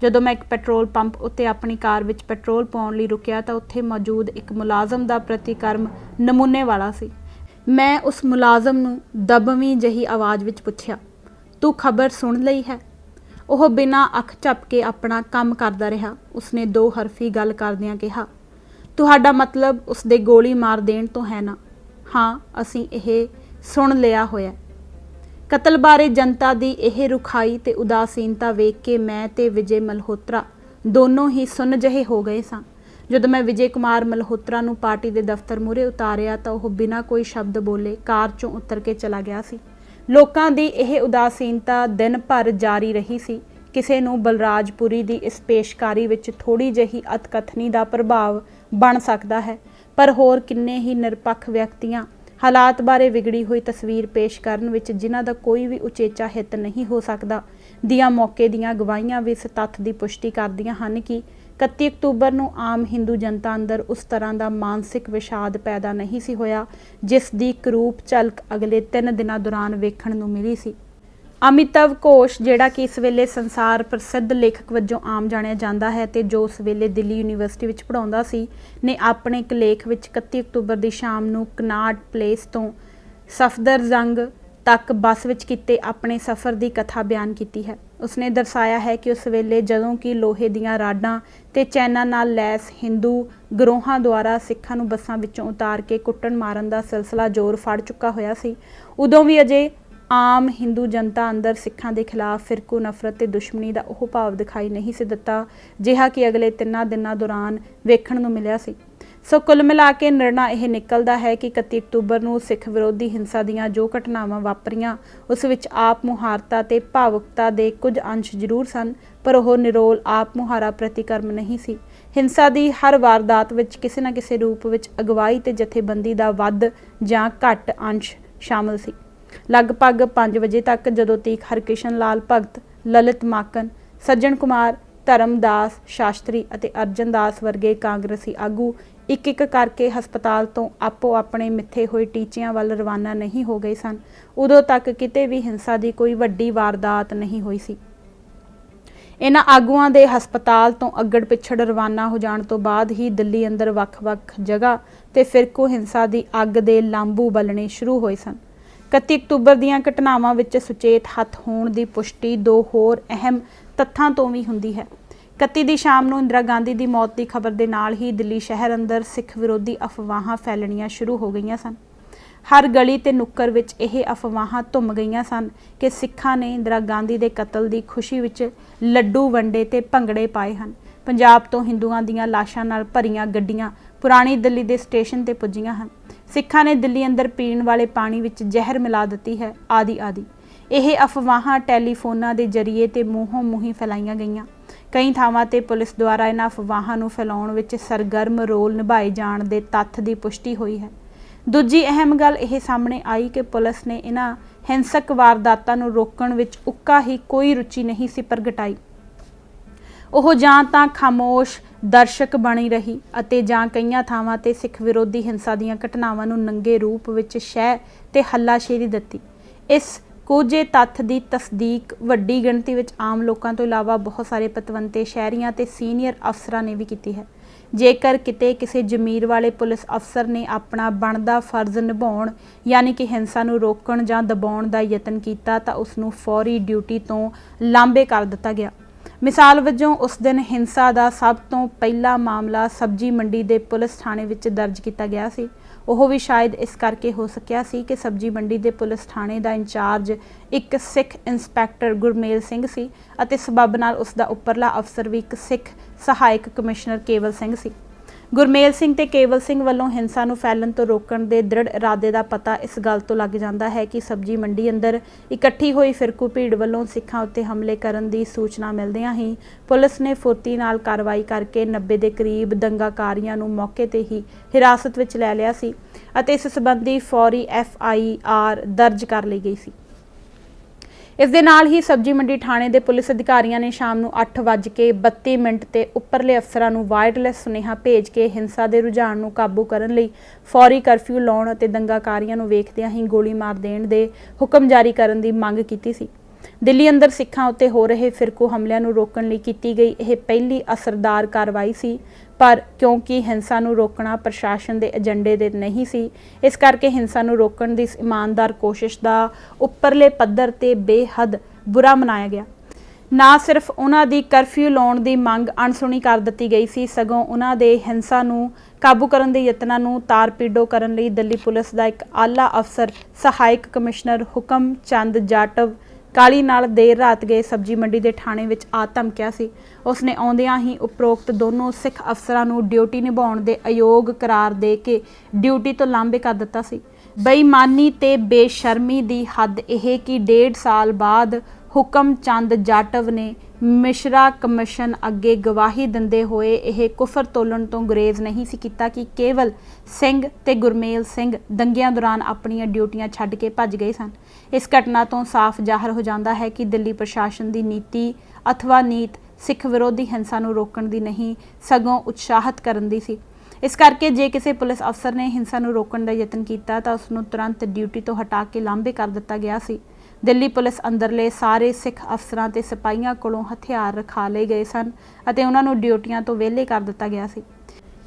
ਜਦੋਂ ਮੈਂ ਇੱਕ ਪੈਟਰੋਲ ਪੰਪ ਉੱਤੇ ਆਪਣੀ ਕਾਰ ਵਿੱਚ ਪੈਟਰੋਲ ਪਾਉਣ ਲਈ ਰੁਕਿਆ ਤਾਂ ਉੱਥੇ ਮੌਜੂਦ ਇੱਕ ਮੁਲਾਜ਼ਮ ਦਾ ਪ੍ਰਤੀਕਰਮ ਨਮੂਨੇ ਵਾਲਾ ਸੀ। ਮੈਂ ਉਸ ਮੁਲਾਜ਼ਮ ਨੂੰ ਦਬਵੀਂ ਜਿਹੀ ਆਵਾਜ਼ ਵਿੱਚ ਪੁੱਛਿਆ, ਤੂੰ ਖਬਰ ਸੁਣ ਲਈ ਹੈ? ਉਹ ਬਿਨਾਂ ਅੱਖ ਝਪਕੇ ਆਪਣਾ ਕੰਮ ਕਰਦਾ ਰਿਹਾ। ਉਸਨੇ 2 ਹਰਫੀ ਗੱਲ ਕਰਦਿਆਂ ਕਿਹਾ, ਤੁਹਾਡਾ ਮਤਲਬ ਉਸਦੇ ਗੋਲੀ ਮਾਰ ਦੇਣ ਤੋਂ ਹੈ ਨਾ? ਹਾਂ, ਅਸੀਂ ਇਹ ਸੁਣ ਲਿਆ ਹੋਇਆ। ਕਤਲ ਬਾਰੇ ਜਨਤਾ ਦੀ ਇਹ ਰੁਖਾਈ ਤੇ ਉਦਾਸੀਨਤਾ ਵੇਖ ਕੇ ਮੈਂ ਤੇ ਵਿਜੇ ਮਲਹੋਤਰਾ ਦੋਨੋਂ ਹੀ ਸੁੰਨ ਜਿਹੇ ਹੋ ਗਏ ਸਾਂ। ਜਦੋਂ ਮੈਂ ਵਿਜੇ ਕੁਮਾਰ ਮਲਹੋਤਰਾ ਨੂੰ ਪਾਰਟੀ ਦੇ ਦਫ਼ਤਰ ਮੂਹਰੇ ਉਤਾਰਿਆ ਤਾਂ ਉਹ ਬਿਨਾਂ ਕੋਈ ਸ਼ਬਦ ਬੋਲੇ ਕਾਰ 'ਚੋਂ ਉਤਰ ਕੇ ਚਲਾ ਗਿਆ ਸੀ। ਲੋਕਾਂ ਦੀ ਇਹ ਉਦਾਸੀਨਤਾ ਦਿਨ ਭਰ ਜਾਰੀ ਰਹੀ ਸੀ। ਕਿਸੇ ਨੂੰ ਬਲਰਾਜਪੁਰੀ ਦੀ ਇਸ ਪੇਸ਼ਕਾਰੀ ਵਿੱਚ ਥੋੜ੍ਹੀ ਜਿਹੀ ਅਤਕਥਨੀ ਦਾ ਪ੍ਰਭਾਵ ਬਣ ਸਕਦਾ ਹੈ, ਪਰ ਹੋਰ ਕਿੰਨੇ ਹੀ ਨਿਰਪੱਖ ਵਿਅਕਤੀਆਂ ਹਾਲਾਤ ਬਾਰੇ ਵਿਗੜੀ ਹੋਈ ਤਸਵੀਰ ਪੇਸ਼ ਕਰਨ ਵਿੱਚ, ਜਿਨ੍ਹਾਂ ਦਾ ਕੋਈ ਵੀ ਉਚੇਚਾ ਹਿੱਤ ਨਹੀਂ ਹੋ ਸਕਦਾ, ਦੀਆਂ ਮੌਕੇ ਦੀਆਂ ਗਵਾਹੀਆਂ ਵੀ ਇਸ ਤੱਥ ਦੀ ਪੁਸ਼ਟੀ ਕਰਦੀਆਂ ਹਨ ਕਿ 31 ਅਕਤੂਬਰ ਨੂੰ ਆਮ ਹਿੰਦੂ ਜਨਤਾ ਅੰਦਰ ਉਸ ਤਰ੍ਹਾਂ ਦਾ ਮਾਨਸਿਕ ਵਿਸ਼ਾਦ ਪੈਦਾ ਨਹੀਂ ਸੀ ਹੋਇਆ ਜਿਸ ਦੀ ਕਰੂਪ ਝਲਕ ਅਗਲੇ 3 ਦਿਨਾਂ ਦੌਰਾਨ ਵੇਖਣ ਨੂੰ ਮਿਲੀ ਸੀ। ਅਮਿਤਵ ਘੋਸ਼, ਜਿਹੜਾ ਕਿ ਇਸ ਵੇਲੇ ਸੰਸਾਰ ਪ੍ਰਸਿੱਧ ਲੇਖਕ ਵਜੋਂ ਆਮ ਜਾਣਿਆ ਜਾਂਦਾ ਹੈ ਤੇ ਜੋ ਉਸ ਵੇਲੇ ਦਿੱਲੀ ਯੂਨੀਵਰਸਿਟੀ ਵਿੱਚ ਪੜ੍ਹਾਉਂਦਾ ਸੀ, ਨੇ ਆਪਣੇ ਇੱਕ ਲੇਖ ਵਿੱਚ 31 ਅਕਤੂਬਰ ਦੀ ਸ਼ਾਮ ਨੂੰ ਕਨਾਟ ਪਲੇਸ ਤੋਂ ਸਫਦਰਜੰਗ ਤੱਕ ਬੱਸ ਵਿੱਚ ਕੀਤੇ ਆਪਣੇ ਸਫ਼ਰ ਦੀ ਕਥਾ ਬਿਆਨ ਕੀਤੀ ਹੈ। ਉਸਨੇ ਦਰਸਾਇਆ ਹੈ ਕਿ ਉਸ ਵੇਲੇ ਜਦੋਂ ਕਿ ਲੋਹੇ ਦੀਆਂ ਰਾਡਾਂ ਤੇ ਚੈਨਾਂ ਨਾਲ ਲੈਸ ਹਿੰਦੂ ਗਰੋਹਾਂ ਦੁਆਰਾ ਸਿੱਖਾਂ ਨੂੰ ਬੱਸਾਂ ਵਿੱਚੋਂ ਉਤਾਰ ਕੇ ਕੁੱਟਣ ਮਾਰਨ ਦਾ ਸਿਲਸਿਲਾ ਜ਼ੋਰ ਫੜ ਚੁੱਕਾ ਹੋਇਆ ਸੀ, ਉਦੋਂ ਵੀ ਅਜੇ ਆਮ ਹਿੰਦੂ ਜਨਤਾ ਅੰਦਰ ਸਿੱਖਾਂ ਦੇ ਖਿਲਾਫ ਫਿਰਕੂ ਨਫ਼ਰਤ ਤੇ ਦੁਸ਼ਮਣੀ ਦਾ ਉਹ ਭਾਵ ਦਿਖਾਈ ਨਹੀਂ ਸੀ ਦਿੱਤਾ ਜਿਹਾ ਕਿ ਅਗਲੇ 3 ਦਿਨਾਂ ਦੌਰਾਨ ਵੇਖਣ ਨੂੰ ਮਿਲਿਆ ਸੀ। ਸੋ ਕੁੱਲ ਮਿਲਾ ਕੇ ਨਿਰਣਾ ਇਹ ਨਿਕਲਦਾ ਹੈ ਕਿ 31 ਅਕਤੂਬਰ ਨੂੰ ਸਿੱਖ ਵਿਰੋਧੀ ਹਿੰਸਾ ਦੀਆਂ ਜੋ ਘਟਨਾਵਾਂ ਵਾਪਰੀਆਂ ਉਸ ਵਿੱਚ ਆਪ ਮੁਹਾਰਤਾ ਤੇ ਭਾਵੁਕਤਾ ਦੇ ਕੁਝ ਅੰਸ਼ ਜ਼ਰੂਰ ਸਨ, ਪਰ ਉਹ ਨਿਰੋਲ ਆਪ ਮੁਹਾਰਾ ਪ੍ਰਤੀਕਰਮ ਨਹੀਂ ਸੀ। ਹਿੰਸਾ ਦੀ ਹਰ ਵਾਰਦਾਤ ਵਿੱਚ ਕਿਸੇ ਨਾ ਕਿਸੇ ਰੂਪ ਵਿੱਚ ਅਗਵਾਈ ਤੇ ਜਥੇਬੰਦੀ ਦਾ ਵੱਧ ਜਾਂ ਘੱਟ ਅੰਸ਼ ਸ਼ਾਮਲ ਸੀ। ਲਗਭਗ 5 ਵਜੇ ਤੱਕ ਜਦੋਂ ਤੀਕ ਹਰਕਿਸ਼ਨ ਲਾਲ ਭਗਤ, ਲਲਿਤ ਮਾਕਨ, ਸੱਜਣ ਕੁਮਾਰ, ਧਰਮਦਾਸ ਸ਼ਾਸਤਰੀ ਅਤੇ ਅਰਜਨ ਦਾਸ ਵਰਗੇ ਕਾਂਗਰਸੀ ਆਗੂ ਇੱਕ ਕਰਕੇ ਹਸਪਤਾਲ ਤੋਂ ਆਪੋ ਆਪਣੇ ਮਿੱਥੇ ਹੋਏ ਟੀਚਿਆਂ ਵੱਲ ਰਵਾਨਾ ਨਹੀਂ ਹੋ ਗਏ ਸਨ, ਉਦੋਂ ਤੱਕ ਕਿਤੇ ਵੀ ਹਿੰਸਾ ਦੀ ਕੋਈ ਵੱਡੀ ਵਾਰਦਾਤ ਨਹੀਂ ਹੋਈ ਸੀ। ਇਹਨਾਂ ਆਗੂਆਂ ਦੇ ਹਸਪਤਾਲ ਤੋਂ ਅੱਗੜ ਪਿਛੜ ਰਵਾਨਾ ਹੋ ਜਾਣ ਤੋਂ ਬਾਅਦ ਹੀ ਦਿੱਲੀ ਅੰਦਰ ਵੱਖ-ਵੱਖ ਜਗ੍ਹਾ ਤੇ ਫਿਰਕੂ ਹਿੰਸਾ ਦੀ ਅੱਗ ਦੇ ਲਾਂਬੂ ਬਲਣੇ ਸ਼ੁਰੂ ਹੋਏ ਸਨ। 31 ਅਕਤੂਬਰ ਦੀਆਂ ਘਟਨਾਵਾਂ ਵਿੱਚ ਸੁਚੇਤ ਹੱਥ ਹੋਣ ਦੀ ਪੁਸ਼ਟੀ 2 ਹੋਰ ਅਹਿਮ ਤੱਥਾਂ ਤੋਂ ਵੀ ਹੁੰਦੀ ਹੈ। 31 ਦੀ ਸ਼ਾਮ ਨੂੰ ਇੰਦਰਾ ਗਾਂਧੀ ਦੀ ਮੌਤ ਦੀ ਖਬਰ ਦੇ ਨਾਲ ਹੀ ਦਿੱਲੀ ਸ਼ਹਿਰ ਅੰਦਰ ਸਿੱਖ ਵਿਰੋਧੀ ਅਫਵਾਹਾਂ ਫੈਲਣੀਆਂ ਸ਼ੁਰੂ ਹੋ ਗਈਆਂ ਸਨ। ਹਰ ਗਲੀ ਤੇ ਨੁੱਕਰ ਵਿੱਚ ਇਹ ਅਫਵਾਹਾਂ ਧੁੰਮ ਗਈਆਂ ਸਨ ਕਿ ਸਿੱਖਾਂ ਨੇ ਇੰਦਰਾ ਗਾਂਧੀ ਦੇ ਕਤਲ ਦੀ ਖੁਸ਼ੀ ਵਿੱਚ ਲੱਡੂ ਵੰਡੇ ਤੇ ਭੰਗੜੇ ਪਾਏ ਹਨ। ਪੰਜਾਬ ਤੋਂ ਹਿੰਦੂਆਂ ਦੀਆਂ ਲਾਸ਼ਾਂ ਨਾਲ ਭਰੀਆਂ ਗੱਡੀਆਂ ਪੁਰਾਣੀ ਦਿੱਲੀ ਦੇ ਸਟੇਸ਼ਨ ਤੇ ਪੁੱਜੀਆਂ ਹਨ। ਸਿੱਖਾਂ ਨੇ ਦਿੱਲੀ ਅੰਦਰ ਪੀਣ ਵਾਲੇ ਪਾਣੀ ਵਿੱਚ ਜ਼ਹਿਰ ਮਿਲਾ ਦਿੱਤੀ ਹੈ ਆਦਿ। ਇਹ ਅਫਵਾਹਾਂ ਟੈਲੀਫੋਨਾਂ ਦੇ ਜ਼ਰੀਏ ਤੇ ਮੂੰਹੋਂ ਮੂੰਹੀਂ ਫੈਲਾਈਆਂ ਗਈਆਂ। ਕਈ ਥਾਵਾਂ ਤੇ ਪੁਲਿਸ ਦੁਆਰਾ ਇਹਨਾਂ ਅਫਵਾਹਾਂ ਨੂੰ ਫੈਲਾਉਣ ਵਿੱਚ ਸਰਗਰਮ ਰੋਲ ਨਿਭਾਏ ਜਾਣ ਦੇ ਤੱਥ ਦੀ ਪੁਸ਼ਟੀ ਹੋਈ ਹੈ। ਦੂਜੀ ਅਹਿਮ ਗੱਲ ਇਹ ਸਾਹਮਣੇ ਆਈ ਕਿ ਪੁਲਿਸ ਨੇ ਇਹਨਾਂ ਹਿੰਸਕ ਵਾਰਦਾਤਾਂ ਨੂੰ ਰੋਕਣ ਵਿੱਚ ਉੱਕਾ ਹੀ ਕੋਈ ਰੁਚੀ ਨਹੀਂ ਸੀ ਪ੍ਰਗਟਾਈ। ਉਹ ਜਾਂ ਤਾਂ ਖਾਮੋਸ਼ ਦਰਸ਼ਕ ਬਣੀ ਰਹੀ ਅਤੇ ਜਾਂ ਕਈਆਂ ਥਾਵਾਂ ਤੇ ਸਿੱਖ ਵਿਰੋਧੀ ਹਿੰਸਾ ਦੀਆਂ ਘਟਨਾਵਾਂ ਨੂੰ ਨੰਗੇ ਰੂਪ ਵਿੱਚ ਸ਼ਹਿ ਤੇ ਹੱਲਾਸ਼ੇਰੀ ਦਿੱਤੀ। ਇਸ ਕੋਝੇ ਤੱਥ ਦੀ ਤਸਦੀਕ ਵੱਡੀ ਗਿਣਤੀ ਵਿੱਚ ਆਮ ਲੋਕਾਂ ਤੋਂ ਇਲਾਵਾ ਬਹੁਤ ਸਾਰੇ ਪਤਵੰਤੇ ਸ਼ਹਿਰੀਆਂ ਤੇ ਸੀਨੀਅਰ ਅਫਸਰਾਂ ਨੇ ਵੀ ਕੀਤੀ ਹੈ। ਜੇਕਰ ਕਿਤੇ ਕਿਸੇ ਜ਼ਮੀਰ ਵਾਲੇ ਪੁਲਿਸ ਅਫਸਰ ਨੇ ਆਪਣਾ ਬਣਦਾ ਫਰਜ਼ ਨਿਭਾਉਣ ਯਾਨੀ ਕਿ ਹਿੰਸਾ ਨੂੰ ਰੋਕਣ ਜਾਂ ਦਬਾਉਣ ਦਾ ਯਤਨ ਕੀਤਾ ਤਾਂ ਉਸ ਨੂੰ ਫੌਰੀ ਡਿਊਟੀ ਤੋਂ ਲਾਂਭੇ ਕਰ ਦਿੱਤਾ ਗਿਆ। ਮਿਸਾਲ ਵਜੋਂ ਉਸ ਦਿਨ ਹਿੰਸਾ ਦਾ ਸਭ ਤੋਂ ਪਹਿਲਾ ਮਾਮਲਾ ਸਬਜ਼ੀ ਮੰਡੀ ਦੇ ਪੁਲਿਸ ਥਾਣੇ ਵਿੱਚ ਦਰਜ ਕੀਤਾ ਗਿਆ ਸੀ। ਉਹ ਵੀ ਸ਼ਾਇਦ ਇਸ ਕਰਕੇ ਹੋ ਸਕਿਆ ਸੀ ਕਿ ਸਬਜ਼ੀ ਮੰਡੀ ਦੇ ਪੁਲਿਸ ਥਾਣੇ ਦਾ ਇੰਚਾਰਜ ਇੱਕ ਸਿੱਖ ਇੰਸਪੈਕਟਰ ਗੁਰਮੇਲ ਸਿੰਘ ਸੀ ਅਤੇ ਸਬੱਬ ਨਾਲ ਉਸ ਦਾ ਉੱਪਰਲਾ ਅਫਸਰ ਵੀ ਇੱਕ ਸਿੱਖ ਸਹਾਇਕ ਕਮਿਸ਼ਨਰ ਕੇਵਲ ਸਿੰਘ ਸੀ। ਗੁਰਮੇਲ ਸਿੰਘ ਤੇ ਕੇਵਲ ਸਿੰਘ ਵੱਲੋਂ ਹਿੰਸਾ ਨੂੰ ਫੈਲਣ ਤੋਂ ਰੋਕਣ ਦੇ ਦ੍ਰਿੜ ਇਰਾਦੇ ਦਾ ਪਤਾ ਇਸ ਗੱਲ ਤੋਂ ਲੱਗ ਜਾਂਦਾ ਹੈ ਕਿ ਸਬਜ਼ੀ ਮੰਡੀ ਅੰਦਰ ਇਕੱਠੀ ਹੋਈ ਫਿਰਕੂ ਭੀੜ ਵੱਲੋਂ ਸਿੱਖਾਂ ਉੱਤੇ ਹਮਲੇ ਕਰਨ ਦੀ ਸੂਚਨਾ ਮਿਲਦਿਆਂ ਹੀ ਪੁਲਿਸ ਨੇ ਫੁਰਤੀ ਨਾਲ ਕਾਰਵਾਈ ਕਰਕੇ 90 ਦੇ ਕਰੀਬ ਦੰਗਾਕਾਰੀਆਂ ਨੂੰ ਮੌਕੇ ਤੇ ਹੀ ਹਿਰਾਸਤ ਵਿੱਚ ਲੈ ਲਿਆ ਸੀ ਅਤੇ ਇਸ ਸੰਬੰਧੀ ਫੌਰੀ FIR ਦਰਜ ਕਰ ਲਈ ਗਈ ਸੀ। ਇਸ ਦੇ ਨਾਲ ਹੀ ਸਬਜ਼ੀ ਮੰਡੀ ਥਾਣੇ ਦੇ ਪੁਲਿਸ ਅਧਿਕਾਰੀਆਂ ਨੇ ਸ਼ਾਮ ਨੂੰ 8:32 ਤੇ ਉੱਪਰਲੇ ਅਫਸਰਾਂ ਨੂੰ ਵਾਇਰਲੈਸ ਸੁਨੇਹਾ ਭੇਜ ਕੇ ਹਿੰਸਾ ਦੇ ਰੁਝਾਨ ਨੂੰ ਕਾਬੂ ਕਰਨ ਲਈ ਫੌਰੀ ਕਰਫਿਊ ਲਾਉਣ ਅਤੇ ਦੰਗਾਕਾਰੀਆਂ ਨੂੰ ਵੇਖਦਿਆਂ ਹੀ ਗੋਲੀ ਮਾਰ ਦੇਣ ਦੇ ਹੁਕਮ ਜਾਰੀ ਕਰਨ ਦੀ ਮੰਗ ਕੀਤੀ ਸੀ। ਦਿੱਲੀ ਅੰਦਰ ਸਿੱਖਾਂ ਉੱਤੇ ਹੋ ਰਹੇ ਫਿਰਕੂ ਹਮਲਿਆਂ ਨੂੰ ਰੋਕਣ ਲਈ ਕੀਤੀ ਗਈ ਇਹ ਪਹਿਲੀ ਅਸਰਦਾਰ ਕਾਰਵਾਈ ਸੀ, ਪਰ ਕਿਉਂਕਿ ਹਿੰਸਾ ਨੂੰ ਰੋਕਣਾ ਪ੍ਰਸ਼ਾਸਨ ਦੇ ਏਜੰਡੇ ਦੇ ਨਹੀਂ ਸੀ, ਇਸ ਕਰਕੇ ਹਿੰਸਾ ਨੂੰ ਰੋਕਣ ਦੀ ਇਸ ਇਮਾਨਦਾਰ ਕੋਸ਼ਿਸ਼ ਦਾ ਉੱਪਰਲੇ ਪੱਧਰ ਤੇ ਬੇਹੱਦ ਬੁਰਾ ਮਨਾਇਆ ਗਿਆ। ਨਾ ਸਿਰਫ ਉਹਨਾਂ ਦੀ ਕਰਫਿਊ ਲਾਉਣ ਦੀ ਮੰਗ ਅਣਸੁਣੀ ਕਰ ਦਿੱਤੀ ਗਈ ਸੀ, ਸਗੋਂ ਉਹਨਾਂ ਦੇ ਹਿੰਸਾ ਨੂੰ ਕਾਬੂ ਕਰਨ ਦੇ ਯਤਨਾਂ ਨੂੰ ਤਾਰਪੀਡੋ ਕਰਨ ਲਈ ਦਿੱਲੀ ਪੁਲਿਸ ਦਾ ਇੱਕ ਆਲਾ ਅਫਸਰ ਸਹਾਇਕ ਕਮਿਸ਼ਨਰ ਹੁਕਮ ਚੰਦ ਜਾਟਵ ਕਾਲੀ ਨਾਲ ਦੇਰ ਰਾਤ ਗਏ ਸਬਜ਼ੀ ਮੰਡੀ ਦੇ ਥਾਣੇ ਵਿੱਚ ਆ ਧਮਕਿਆ ਸੀ। ਉਸਨੇ ਆਉਂਦਿਆਂ ਹੀ ਉਪਰੋਕਤ ਦੋਨੋਂ ਸਿੱਖ ਅਫਸਰਾਂ ਨੂੰ ਡਿਊਟੀ ਨਿਭਾਉਣ ਦੇ ਅਯੋਗ ਕਰਾਰ ਦੇ ਕੇ ਡਿਊਟੀ ਤੋਂ ਲਾਂਭੇ ਕਰ ਦਿੱਤਾ ਸੀ। ਬੇਈਮਾਨੀ ਤੇ ਬੇਸ਼ਰਮੀ ਦੀ ਹੱਦ ਇਹ ਕਿ 1.5 ਸਾਲ ਬਾਅਦ ਹੁਕਮ ਚੰਦ ਜਾਟਵ ਨੇ ਮਿਸ਼ਰਾ ਕਮਿਸ਼ਨ ਅੱਗੇ ਗਵਾਹੀ ਦਿੰਦੇ ਹੋਏ ਇਹ ਕੁਫਰ ਤੋਲਣ ਤੋਂ ਗੁਰੇਜ਼ ਨਹੀਂ ਸੀ ਕੀਤਾ ਕਿ ਕੇਵਲ ਸਿੰਘ ਤੇ ਗੁਰਮੇਲ ਸਿੰਘ ਦੰਗਿਆਂ ਦੌਰਾਨ ਆਪਣੀਆਂ ਡਿਊਟੀਆਂ ਛੱਡ ਕੇ ਭੱਜ ਗਏ ਸਨ। ਇਸ ਘਟਨਾ ਤੋਂ ਸਾਫ਼ ਜ਼ਾਹਰ ਹੋ ਜਾਂਦਾ ਹੈ ਕਿ ਦਿੱਲੀ ਪ੍ਰਸ਼ਾਸਨ ਦੀ ਨੀਤੀ ਅਥਵਾ ਨੀਤ ਸਿੱਖ ਵਿਰੋਧੀ ਹਿੰਸਾ ਨੂੰ ਰੋਕਣ ਦੀ ਨਹੀਂ, ਸਗੋਂ ਉਤਸ਼ਾਹਿਤ ਕਰਨ ਦੀ ਸੀ। ਇਸ ਕਰਕੇ ਜੇ ਕਿਸੇ ਪੁਲਿਸ ਅਫਸਰ ਨੇ ਹਿੰਸਾ ਨੂੰ ਰੋਕਣ ਦਾ ਯਤਨ ਕੀਤਾ ਤਾਂ ਉਸ ਨੂੰ ਤੁਰੰਤ ਡਿਊਟੀ ਤੋਂ ਹਟਾ ਕੇ ਲਾਂਭੇ ਕਰ ਦਿੱਤਾ ਗਿਆ ਸੀ। ਦਿੱਲੀ ਪੁਲਿਸ ਅੰਦਰਲੇ ਸਾਰੇ ਸਿੱਖ ਅਫਸਰਾਂ ਤੇ ਸਿਪਾਹੀਆਂ ਕੋਲੋਂ ਹਥਿਆਰ ਰਖਾ ਲਏ ਗਏ ਸਨ ਅਤੇ ਉਹਨਾਂ ਨੂੰ ਡਿਊਟੀਆਂ ਤੋਂ ਵਿਹਲੇ ਕਰ ਦਿੱਤਾ ਗਿਆ ਸੀ।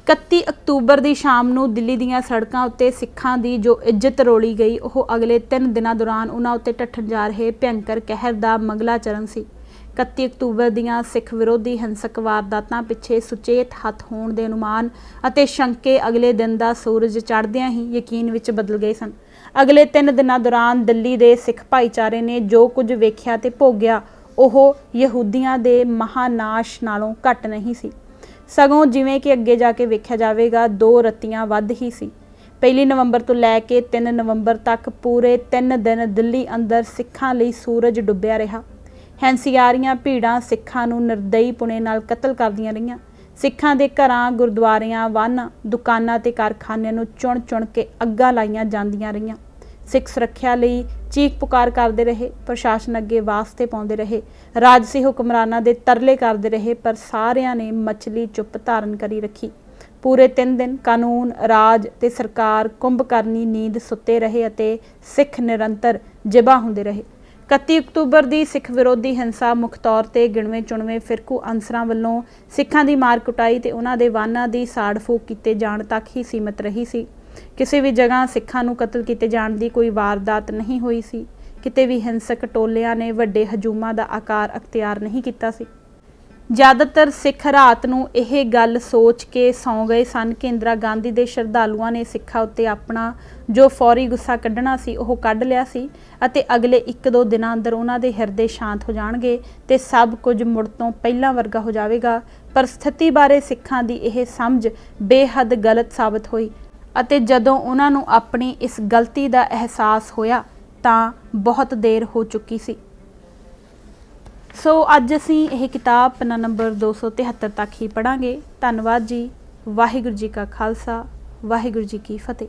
31 ਅਕਤੂਬਰ ਦੀ ਸ਼ਾਮ ਨੂੰ ਦਿੱਲੀ ਦੀਆਂ ਸੜਕਾਂ ਉੱਤੇ ਸਿੱਖਾਂ ਦੀ ਜੋ ਇੱਜ਼ਤ ਰੋਲੀ ਗਈ, ਉਹ ਅਗਲੇ 3 ਦਿਨਾਂ ਦੌਰਾਨ ਉਹਨਾਂ ਉੱਤੇ ਢੱਠਣ ਜਾ ਰਹੇ ਭਿਅੰਕਰ ਕਹਿਰ ਦਾ ਮੰਗਲਾਚਰਨ ਸੀ। 31 ਅਕਤੂਬਰ ਦੀਆਂ ਸਿੱਖ ਵਿਰੋਧੀ ਹਿੰਸਕ ਵਾਰਦਾਤਾਂ ਪਿੱਛੇ ਸੁਚੇਤ ਹੱਥ ਹੋਣ ਦੇ ਅਨੁਮਾਨ ਅਤੇ ਸ਼ੰਕੇ ਅਗਲੇ ਦਿਨ ਦਾ ਸੂਰਜ ਚੜ੍ਹਦਿਆਂ ਹੀ ਯਕੀਨ ਵਿੱਚ ਬਦਲ ਗਏ ਸਨ। ਅਗਲੇ 3 ਦਿਨਾਂ ਦੌਰਾਨ ਦਿੱਲੀ ਦੇ ਸਿੱਖ ਭਾਈਚਾਰੇ ਨੇ ਜੋ ਕੁਝ ਵੇਖਿਆ ਤੇ ਭੋਗਿਆ ਉਹ ਯਹੂਦੀਆਂ ਦੇ ਮਹਾਨਾਸ਼ ਨਾਲੋਂ ਘੱਟ ਨਹੀਂ ਸੀ, ਸਗੋਂ ਜਿਵੇਂ ਕਿ ਅੱਗੇ ਜਾ ਕੇ ਵੇਖਿਆ ਜਾਵੇਗਾ 2 ਰੱਤੀਆਂ ਵੱਧ ਹੀ ਸੀ। 1 ਨਵੰਬਰ ਤੋਂ ਲੈ ਕੇ 3 ਨਵੰਬਰ ਤੱਕ ਪੂਰੇ 3 ਦਿਨ ਦਿੱਲੀ ਅੰਦਰ ਸਿੱਖਾਂ ਲਈ ਸੂਰਜ ਡੁੱਬਿਆ ਰਿਹਾ। ਹਿੰਸਿਆਰੀਆਂ ਭੀੜਾਂ ਸਿੱਖਾਂ ਨੂੰ ਨਿਰਦਈ-ਪੁਣੇ ਨਾਲ ਕਤਲ ਕਰਦੀਆਂ ਰਹੀਆਂ। ਸਿੱਖਾਂ ਦੇ ਘਰਾਂ, ਗੁਰਦੁਆਰਿਆਂ, ਵਾਹਨਾਂ, ਦੁਕਾਨਾਂ ਤੇ ਕਾਰਖਾਨਿਆਂ ਨੂੰ ਚੁਣ-ਚੁਣ ਕੇ ਅੱਗਾਂ ਲਾਈਆਂ ਜਾਂਦੀਆਂ ਰਹੀਆਂ। ਸਿੱਖ ਸੁਰੱਖਿਆ ਲਈ ਚੀਖ ਪੁਕਾਰ ਕਰਦੇ ਰਹੇ, ਪ੍ਰਸ਼ਾਸਨ ਅੱਗੇ ਵਾਸਤੇ ਪਾਉਂਦੇ ਰਹੇ, ਰਾਜਸੀ ਹੁਕਮਰਾਨਾਂ ਦੇ ਤਰਲੇ ਕਰਦੇ ਰਹੇ, ਪਰ ਸਾਰਿਆਂ ਨੇ ਮਛਲੀ ਚੁੱਪ ਧਾਰਨ ਕਰੀ ਰੱਖੀ। ਪੂਰੇ 3 ਦਿਨ ਕਾਨੂੰਨ, ਰਾਜ ਤੇ ਸਰਕਾਰ ਕੁੰਭਕਰਨੀ ਨੀਂਦ ਸੁੱਤੇ ਰਹੇ ਅਤੇ ਸਿੱਖ ਨਿਰੰਤਰ ਜਿਬਾ ਹੁੰਦੇ ਰਹੇ। 31 ਅਕਤੂਬਰ ਦੀ ਸਿੱਖ ਵਿਰੋਧੀ ਹਿੰਸਾ ਮੁੱਖ ਤੌਰ ਤੇ ਗਿਣਵੇਂ ਚੁਣਵੇਂ ਫਿਰਕੂ ਅਨਸਰਾਂ ਵੱਲੋਂ ਸਿੱਖਾਂ ਦੀ ਮਾਰ ਕੁਟਾਈ ਤੇ ਉਹਨਾਂ ਦੇ ਵਾਹਨਾਂ ਦੀ ਸਾੜ ਫੂਕ ਕੀਤੇ ਜਾਣ ਤੱਕ ਹੀ ਸੀਮਿਤ ਰਹੀ ਸੀ। ਕਿਸੇ ਵੀ ਜਗ੍ਹਾ ਸਿੱਖਾਂ ਨੂੰ ਕਤਲ ਕੀਤੇ ਜਾਣ ਦੀ ਕੋਈ ਵਾਰਦਾਤ ਨਹੀਂ ਹੋਈ ਸੀ। ਕਿਤੇ ਵੀ ਹਿੰਸਕ ਟੋਲਿਆਂ ਨੇ ਵੱਡੇ ਹਜੂਮਾਂ ਦਾ ਆਕਾਰ ਅਖਤਿਆਰ ਨਹੀਂ ਕੀਤਾ ਸੀ। ਜ਼ਿਆਦਾਤਰ ਸਿੱਖ ਰਾਤ ਨੂੰ ਇਹ ਗੱਲ ਸੋਚ ਕੇ ਸੌਂ ਗਏ ਸਨ ਕਿ ਇੰਦਰਾ ਗਾਂਧੀ ਦੇ ਸ਼ਰਧਾਲੂਆਂ ਨੇ ਸਿੱਖਾਂ ਉੱਤੇ ਆਪਣਾ ਜੋ ਫੌਰੀ ਗੁੱਸਾ ਕੱਢਣਾ ਸੀ ਉਹ ਕੱਢ ਲਿਆ ਸੀ ਅਤੇ ਅਗਲੇ 1-2 ਦਿਨਾਂ ਅੰਦਰ ਉਹਨਾਂ ਦੇ ਹਿਰਦੇ ਸ਼ਾਂਤ ਹੋ ਜਾਣਗੇ ਤੇ ਸਭ ਕੁਝ ਮੁੜ ਤੋਂ ਪਹਿਲਾਂ ਵਰਗਾ ਹੋ ਜਾਵੇਗਾ। ਪਰ ਸਥਿਤੀ ਬਾਰੇ ਸਿੱਖਾਂ ਦੀ ਇਹ ਸਮਝ ਬੇਹੱਦ ਗਲਤ ਸਾਬਤ ਹੋਈ ਅਤੇ ਜਦੋਂ ਉਹਨਾਂ ਨੂੰ ਆਪਣੀ ਇਸ ਗਲਤੀ ਦਾ ਅਹਿਸਾਸ ਹੋਇਆ ਤਾਂ ਬਹੁਤ ਦੇਰ ਹੋ ਚੁੱਕੀ ਸੀ। ਸੋ ਅੱਜ ਅਸੀਂ ਇਹ ਕਿਤਾਬ ਪੰਨਾ ਨੰਬਰ 273 ਤੱਕ ਹੀ ਪੜ੍ਹਾਂਗੇ। ਧੰਨਵਾਦ ਜੀ। ਵਾਹਿਗੁਰੂ ਜੀ ਕਾ ਖਾਲਸਾ, ਵਾਹਿਗੁਰੂ ਜੀ ਕੀ ਫਤਿਹ।